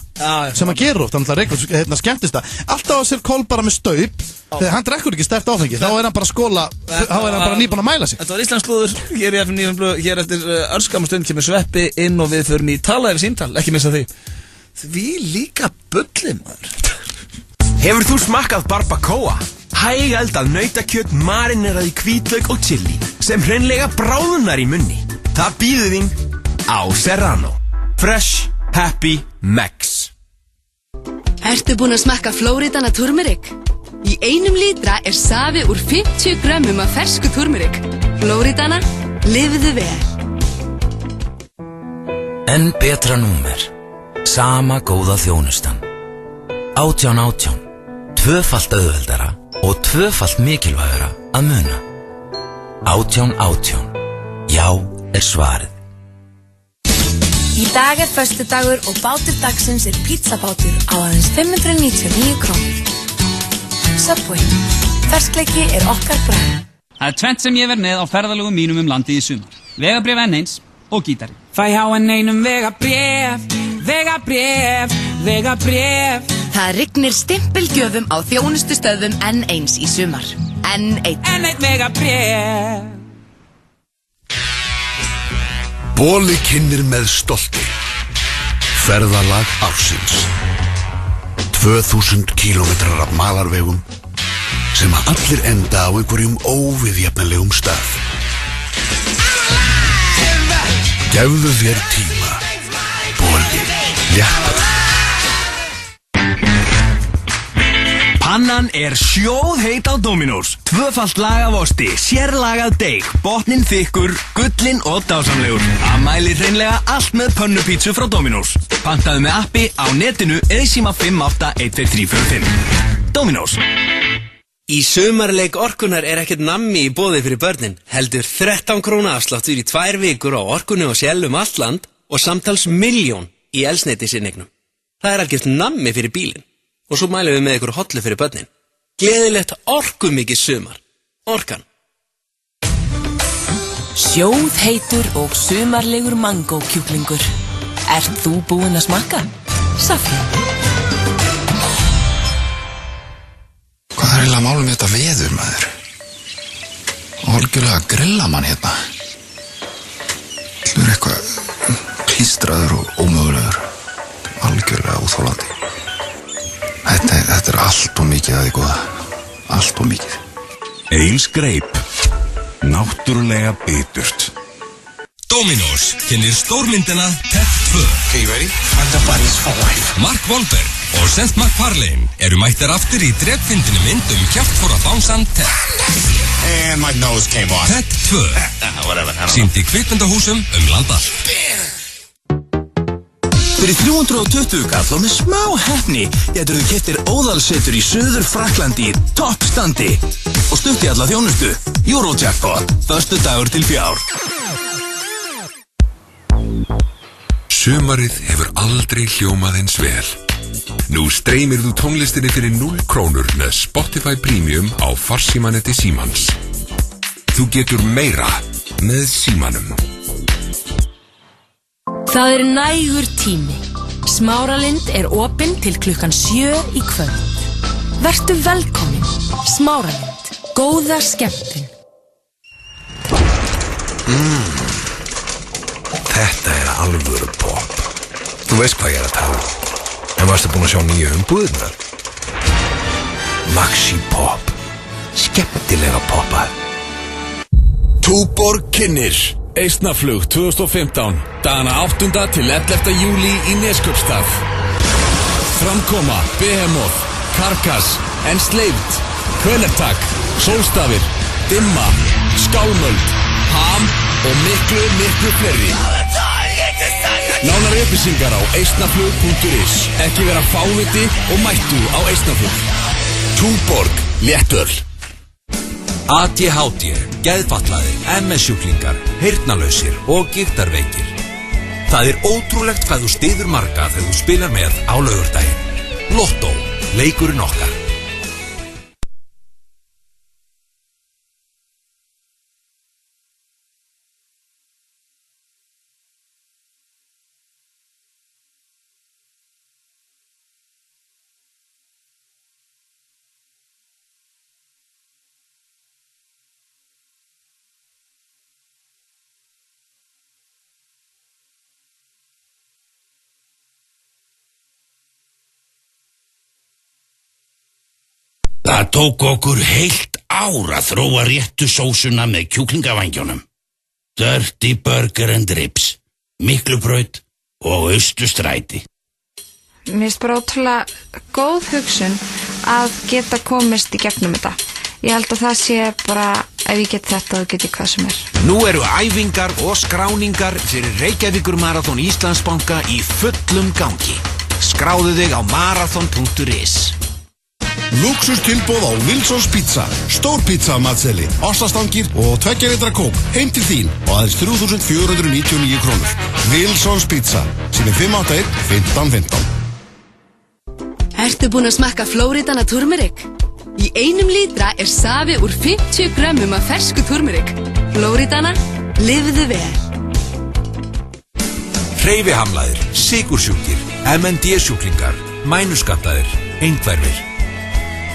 sem hann gerur oft, hann skemmtist það alltaf á sér Kol bara með staup þegar hann drekkur ekki sterkt áfengi þá er hann bara skóla, þá er hann bara nýbúin að mæla sig Þetta var Íslandsklúður, hér í FM 9 hér eftir örskamma stund kemur Sveppi inn og við förum í talaðið símtal, ekki missa því líka bulli maður Hefur þú smakkað barbacoa? Hægeldað nautakjöt marinerað í hvítlauk og chili sem hreinlega bráðnar í munni. Það býður þín á Serrano. Fresh, happy, Max. Ertu búinn að smakka Floridana turmeric? Í 1 lítra er safi úr 50 grömmum af fersku turmeric. Floridana, lifðu vel. En betra númer. Sama góða þjónustan. 1818. 2-falt auðveldara og 2-falt mikilvægara að muna. 1818. Já er svarið. Í dag er föstudagur og bátur dagsins er pizzabátur á aðeins 599 krónur. Subway. Ferskleiki er okkar bragð. Það er tvennt sem ég verð með á ferðalögum mínum landið í sumar. Vegabréf N1 og gítari. Fæ hjá N1 vegabréf vega bréf. Það rignir stimpilgjöfum á þjónustustöðvum N1 í sumar. N1 vega bréf. Boli kynnir með stolti ferðalag ársins. 2000 kílómetrar af malarvegum sem að allir enda á einhverjum óviðjafnilegum stað. Gefðu þér tíma. Boli, léttar. Pannan sjóðheit á Dominos. Tvöfalt lag af osti, sérlagað deig, botninn þykkur, gullinn og dásamlegur. Það mælir hreinlega allt með pönnupítsu frá Dominos. Pantaðu með appi á netinu eða í síma 581235. Dominos. Í sumarleik Orkunar ekkert nammi í boði fyrir börnin. Heldur 13 króna afsláttur í 2 vikur á Orkunni og Shell allt land og samtals 1 milljón í eldsneytisinneignum. Það algjört nammi fyrir bílinn. Og svo mælum við með ykkur hollu fyrir börnin. Gleðilegt orkumikið sumar. Orkan. Sjóðheitur og sumarlegur mangókjúklingur. Ert þú búinn að smakka? Saffi. Hvað eiginlega málum með þetta veður, maður? Algjörlega grilla mann hérna. Þú eitthvað klístraður og ómögulegur. Algjörlega óþolandi. Þetta allt og mikið að því góða. Allt og mikið. Eils greip. Náttúrulega biturt. Dominos kynnir stórmyndina Ted 2. Okay, you ready? Find the buddies for life. Mark Wahlberg og Seth MacFarlane mættir aftur í drepfyndinni mynd kjaftfóra bánsan Ted. And my nose came off. Ted 2. Sýnt í kvikmyndahúsum land allt. Fyrir 320 kall og með smá heppni geturðu keyptir óðalsetur í Suður Frakklandi í toppstandi og stutt í alla þjónustu. Eurojackpot, föstudagur til 4. Sumarið hefur aldrei hljómað eins vel. Nú streymir þú tónlistinni fyrir 0 krónur með Spotify Premium á farsímanetti Símans. Þú getur meira með símanum. Það nægur tími. Smáralind opin til klukkan 7 í kvöld. Vertu velkomin. Smáralind. Góða skemmtun. Þetta alvöru pop. Þú veist hvað ég að tala. En varstu búin að sjá nýju umbúðirnar? Maxi Pop. Skemmtilega poppað. Túborg kynnir Eistnaflug 2015. Dagana 8. til 11. júlí í Neskaupstað. Framkoma, Behemoth, Karkass, Enslaved, Kvelertak, Sólstafir, Dimma, Skálmöld, Ham og miklu fleiri. Nánari upplýsingar á eistnaflug.is. Ekki vera fáviti og mættu á Eistnaflug. Túborg, léttöl. ADHD, geðfatlaðir, MS-sjúklingar, heyrnarlausir og gigtarveikir. Það ótrúlegt hvað þú styður marga þegar þú spilar með á laugardaginn. Lottó, leikurinn okkar. Það tók okkur heilt ár að þróa réttu sósuna með kjúklingavængjunum. Dirty Burger and Ribs, Miklubraut og Austurstræti. Mér finnst bara ótrúlega góð hugsun að geta komist í gegnum þetta. Ég held að það sé bara, ef ég get þetta, þá get ég hvað sem Nú eru æfingar og skráningar fyrir Reykjavíkur Marathon Íslandsbanka í fullum gangi. Skráðu þig á marathon.is. Luxustilboð á Wilsons Pizza. Stór pizza matseli, ostastangir og 2 litra kók heim til þín og aðeins 3.499 krónur. Wilsons Pizza, sími 581 1515. Ertu búinn að smakka Flóridana turmerik? Í 1 lítra safi úr 50 grömmum af fersku turmerik. Flóridana, lifðu vel. Hreyfihamlaðir, sykursjúkir, MND-sjúklingar, mænuskammtaðir, einhverfir.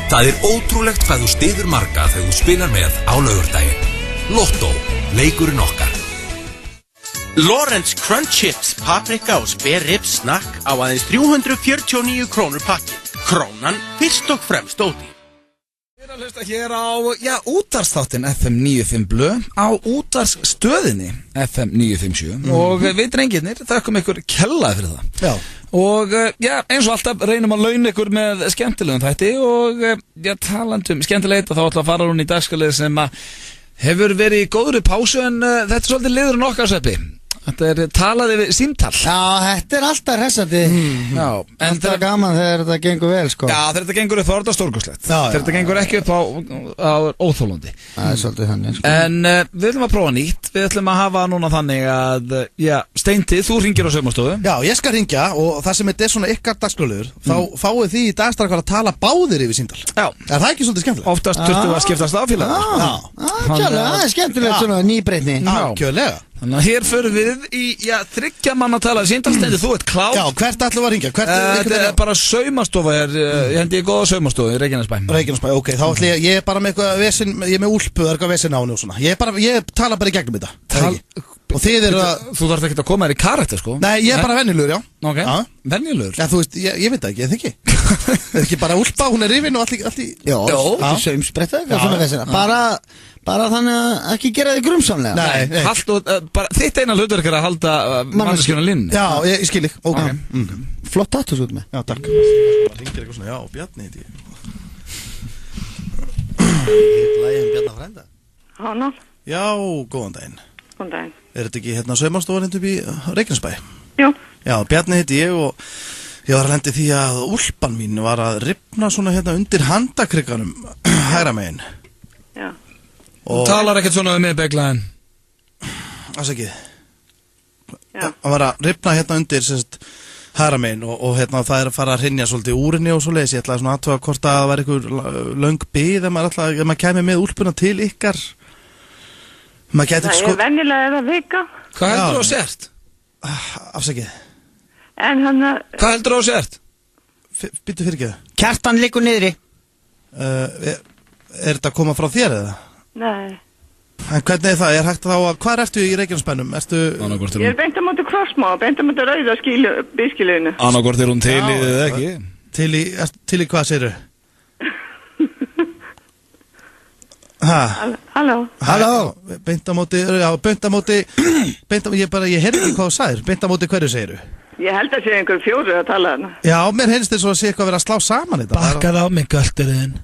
Það ótrúlegt hvað þú styður marga þegar þú spilar með á laugardaginn. Lotto, leikurinn okkar. Lawrence Crunch Chips, paprika og spare ribs snack á aðeins 349 krónur pakki. Krónan fyrst og fremst ódýr. Við erum að hlusta hér á, útvarpsþáttinn FM 95 Blö á útvarpsstöðinni FM 957 og við drengirnir þökkum ykkur kellaði fyrir það. Já. Og eins og alltaf reynum að launa ykkur með skemmtilegum þætti og talandum skemmtilegt og þá ætla að fara hún í dagskalið sem að hefur verið í góðri pásu en þetta svolítið liður okkar Sveppi. Þetta talaði við símtal. Já, þetta alltaf hressandi. Já, en þetta gaman þegar þetta gengur vel, sko. Já, þegar þetta gengur upp þá þetta stórkostlegt. Þegar þetta gengur ekki upp á óþólandi. Það svolítið þannig, sko. En við ætlum að prófa nýtt. Við ætlum að hafa núna þannig að, Steinti, þú hringir á saumastofu. Já, ég skal hringja og það sem þetta svona ykkar dagskrárliður, þá fáið þið í dagstrakar að tala báðir yfir símtal. Já. Er það ekki svolítið skemmtilegt? Oftast þurftum við að skiptast afélagar. Það er skemmtilegt svona nýbreytni. Algjörlega. Þannig að hér förum við í, 3 manna tala símtalstendi, þú ert klár. Já, hvert ætlum við að hringja? Þetta er bara saumastofa hér, ég hendi ég góða saumastofu í Reykjanesbæ. Ok, þá ætlum ég er bara með eitthvað vesen, ég er með úlpu, það er eitthvað vesen á henni og svona. Ég tala bara í gegnum þetta. Og þið eru að... Þú þarf ekki að koma þér í karakter, sko. Nei, ég er bara venjulegur, já. Ok, venjulegur? Já, þú veist, ég veit það ekki, ég þekki. Það er ekki bara úlpa, hún er rifin og allt í... Jó, þetta er saumspretta, eitthvað svona vesena. Bara þannig að ekki gera þig grumsamlega. Nei. Þitt eina hlutur er að halda manneskjuna linn. Já, ég skil þig. Ok. Flott tattus út með. Já, takk. Það ringir eitthvað svona, já, Bjarni heiti ég. Lægin Bjarni frænda. Hanna. Já, góðan daginn. Góðan daginn. Er þetta ekki saumastofan upp í Reykjanesbæ? Jú. Já, Bjarni heiti ég og ég var að lendi því að úlpan mín var að rifna svona undir handakrikanum hægra megin. Já. Þú talar ekkert svona með beglaðin. Afsakið. Það var að rifna undir hægra megin og það er að fara að hrynja svolítið úr henni og svo leiðis. Ég ætlaði svona aðtöga hvort að það var einhver löng bið ef maður kæmi með úlpuna til ykkar. Það er venjulega vika. Hvað heldur þú sért? Afsakið. En hann... Hvað heldur þú sért? Býttu fyrir ekki það. Kjartan liggur niðri. Er þetta að koma frá þér eða? Nei. En hvernig er það? Er hægt þá að... Hvað ertu í Reykjanesbænum? Ég er beint á móti Krossmá, beint á móti rauða bískilinu. Annarkvort er hún til í eða ekki? Til í hvað segirðu? Halló. Beint á móti... Ég heyrði ekki hvað þú sagðir. Beint á móti hverju segirðu? Ég held að sé einhver 4 að tala hana. Já, mér heyrðist þess að sé eitthvað að vera að slá saman þetta. Bakkað á mig gölturinn.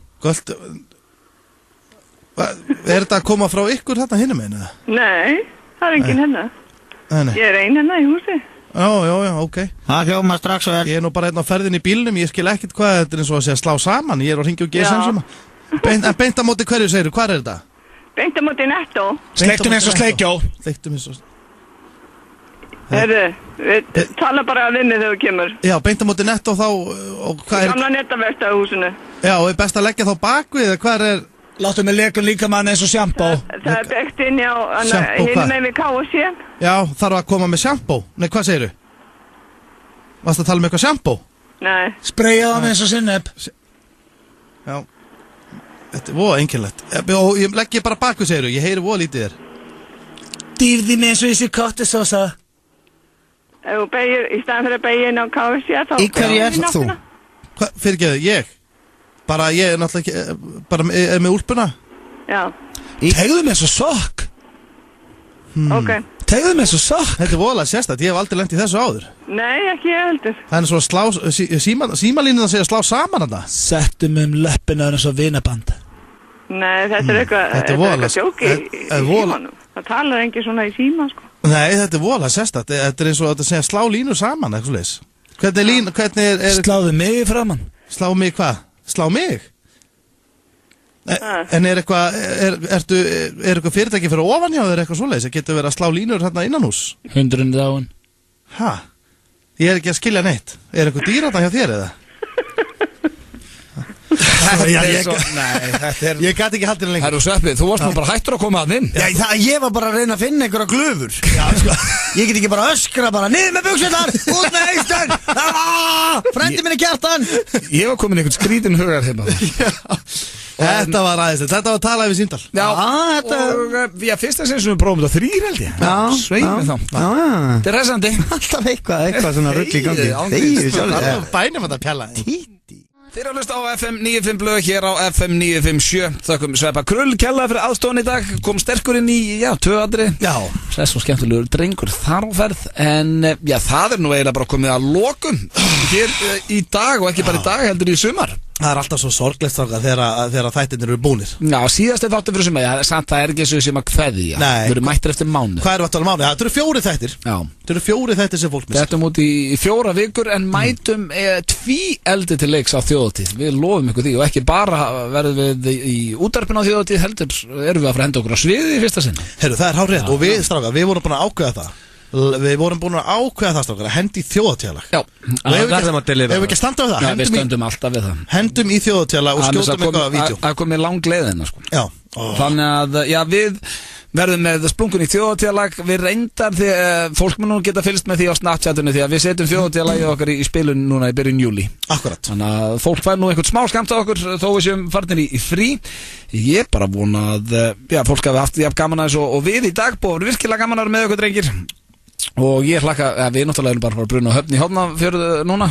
Er þetta að koma frá ykkur þarna hinum einu? Nei, það er enginn hennar. Ég er ein hennar í húsi. Já, ok. Það hljóma strax og Ég er nú bara á ferðin í bílnum, ég skil ekkert hvað þetta er eins og að sé að slá saman. Ég er að hringja og GSM sama. Beint á móti hverju segirðu, hvað er þetta? Beint á móti Netto. Sleiktum eins og sleikjó. Sleiktum eins og... Herðu, við tala bara að vinni þegar við kemur. Já, beint á móti Netto þá... Gamla nettaversta á húsinu. Já, og er best að leggja þá bakvið, hvað er... Láttu mig leka líka mann eins og sjampó. Það er bekt inn á hinum með við KFC. Já, þarf að koma með sjampó. Nei, hvað segirðu? Varstu að tala um eitthvað sjampó? Nei. Spreyja það með eins og sinneb. Já. Þetta er voða einkennilegt. Og ég legg bara bakvið, segirðu. Ég heyri voða lítið þér. Dýrði mig eins og þessi kottisósa. Ef þú beigir, í staðan fyrir að beigja inn á KFC þá... Í hverju ert þú? Hvað, fyrirgeðu, ég? Bara ég er náttúrulega ekki, bara er með úlpuna. Já. Tegðu mig svo sokk. Ok. Tegðu mig svo sokk. Þetta er voðalega sérstætt, ég hef aldrei lent í þessu áður. Nei, ekki ég heldur. Það er svona símalínuð að segja slá saman þetta. Settum löppina eins og vinaband. Nei, þetta er eitthvað sjóki í símanum. Það talar engin svona í síma, sko. Nei, þetta er voðalega sérstætt. Þetta er eins og að segja slá línu saman, eitthvað leis. Hvernig er... Sláðu mig framann. Slá mig hvað? Slá mig? En er eitthvað, er eitthvað fyrirtæki fyrir ofan hjá þér eitthvað svoleiðis? Það getur verið að slá línur hérna innan hús? 100 dáin. Ha? Ég er ekki að skilja neitt. Er eitthvað dýr þetta hjá þér eða? Ég gæti ekki haldið lengur. Herru Sveppi, þú varst nú bara hættur að koma að inn. Ég var bara að reyna að finna einhverja glöfur. Ég get ekki bara öskra bara niður með buxurnar, út með Eystein. Frendi minni Kjartan. Ég var komin einhvern skrítin hugar hérna. Þetta var aðeins, þetta var að tala yfir síndal. Já, fyrsta sem við prófum þetta 3 held ég. Sveimi þá. Þetta er resandi. Alltaf eitthvað svona rugl í gangi. Bænum að það pjalla. Þeir eru að hlusta á FM 95 blöð hér á FM 957. Þakkum Sveppa Krull kjallaði fyrir aðstofan í dag. Kom sterkur inn í, 2 aðri. Já. Sess og skemmtilegur drengur þar á ferð. En það er nú eiginlega bara komið að lokum hér í dag og ekki bara í dag heldur í sumar. Það er alltaf svo sorglegt þegar þættirnir eru búnir. Já, síðast þáttur fyrir sumar. Samt það er ekki eins og sem að kveðja. Við erum mættir eftir mánuð. Hvað eru að tala mánuð? Það eru 4 þættir. Já. Það eru 4 þættir sem fólk missir. Þetta út í 4 vikur en mætum 2 eldi til leiks á þjóðatíð. Við lofum ykkur því og ekki bara verðum við í útvarpinu á þjóðatíð heldur erum við að fara henda okkur á sviðið í fyrsta sinn. Heyrðu, það er hárrétt og við strákar, við vorum búin að ákveða það. Við vorum búin að ákveða það strákar að hendi í þjóðatíðalag. Já. Ef við ekki standa við það. Já, við stöndum alltaf við það. Hendum í þjóðatíðalag og skjótum eitthvað að vídeo. Það komið lang leiðina sko. Já. Þannig að við verðum með splungun í þjóðatíðalag. Við reyndar því fólk mun nú geta fylgst með því á Snapchatinu því að við setjum þjóðatíðalagið okkar í spilun núna í byrjun júlí. Akkurat. Þannig að fólk fær nú einhvern smá skamt á okkur þó við séum farnir í frí. Ég bara vona að fólk hafi haft því af gaman aðeins og við í dag búum virkilega gaman að vera með okkur drengir. Og ég hlakka, við náttúrulega erum bara að bruna höfn í Hafnarfjörð núna.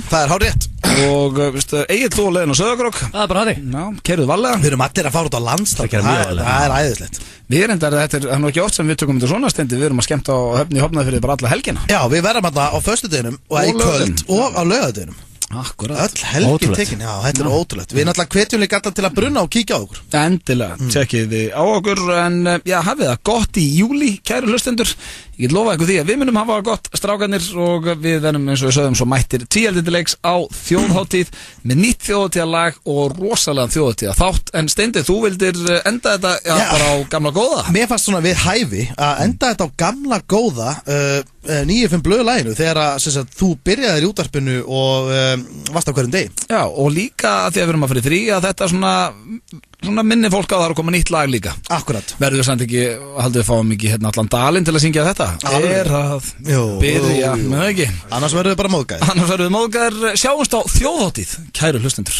Það er hárrétt. Og Egill þú leiðin á Sauðárkrók. Það er bara harri. Já, keyrðu varlega. Við erum allir að fara út á landstæð. Það er æðislegt. Við erum þetta er nú ekki oft sem við tökum þetta svona stendi. Við erum að skemmta á höfn í Hafnarfjörð bara alla helgina. Já, við verðum alltaf á föstudeginum og í kvöld og á laugardeginum. Akkurat. Öll helgi tekin, já, þetta er ótrúlegt. Við náttúrulega hvetjum líka alltaf til að bruna og kíkja á okkur. Endilega, tjekkið þið á okkur. En hafið það gott í júlí, kæru hlustendur. Ég get lofa ykkur því að við munum hafa gott strákanir og við verðum eins og við sögum svo mættir 10 eldi til leiks á þjóðhátíð með nýtt þjóðhátíðalag og rosalega þjóðhátíðaþátt. En Steindi, þú vildir enda þetta bara á gamla góða? Mér fannst svona við hæfi að enda þetta á gamla góða 9-5 blöðlæginu þegar þú byrjaðir í útvarpinu og varst á hverjum degi. Já, og líka að því að við erum að fyrir 3 að þetta svona minni fólk á það að koma nýtt lag líka. Akkurat. Verður við samt ekki, haldið við fáum ekki allan dalinn til að syngja þetta? Er það byrja, með það ekki? Annars verður við bara móðgæðir. Sjáumst á þjóðhátíð, kæru hlustendur.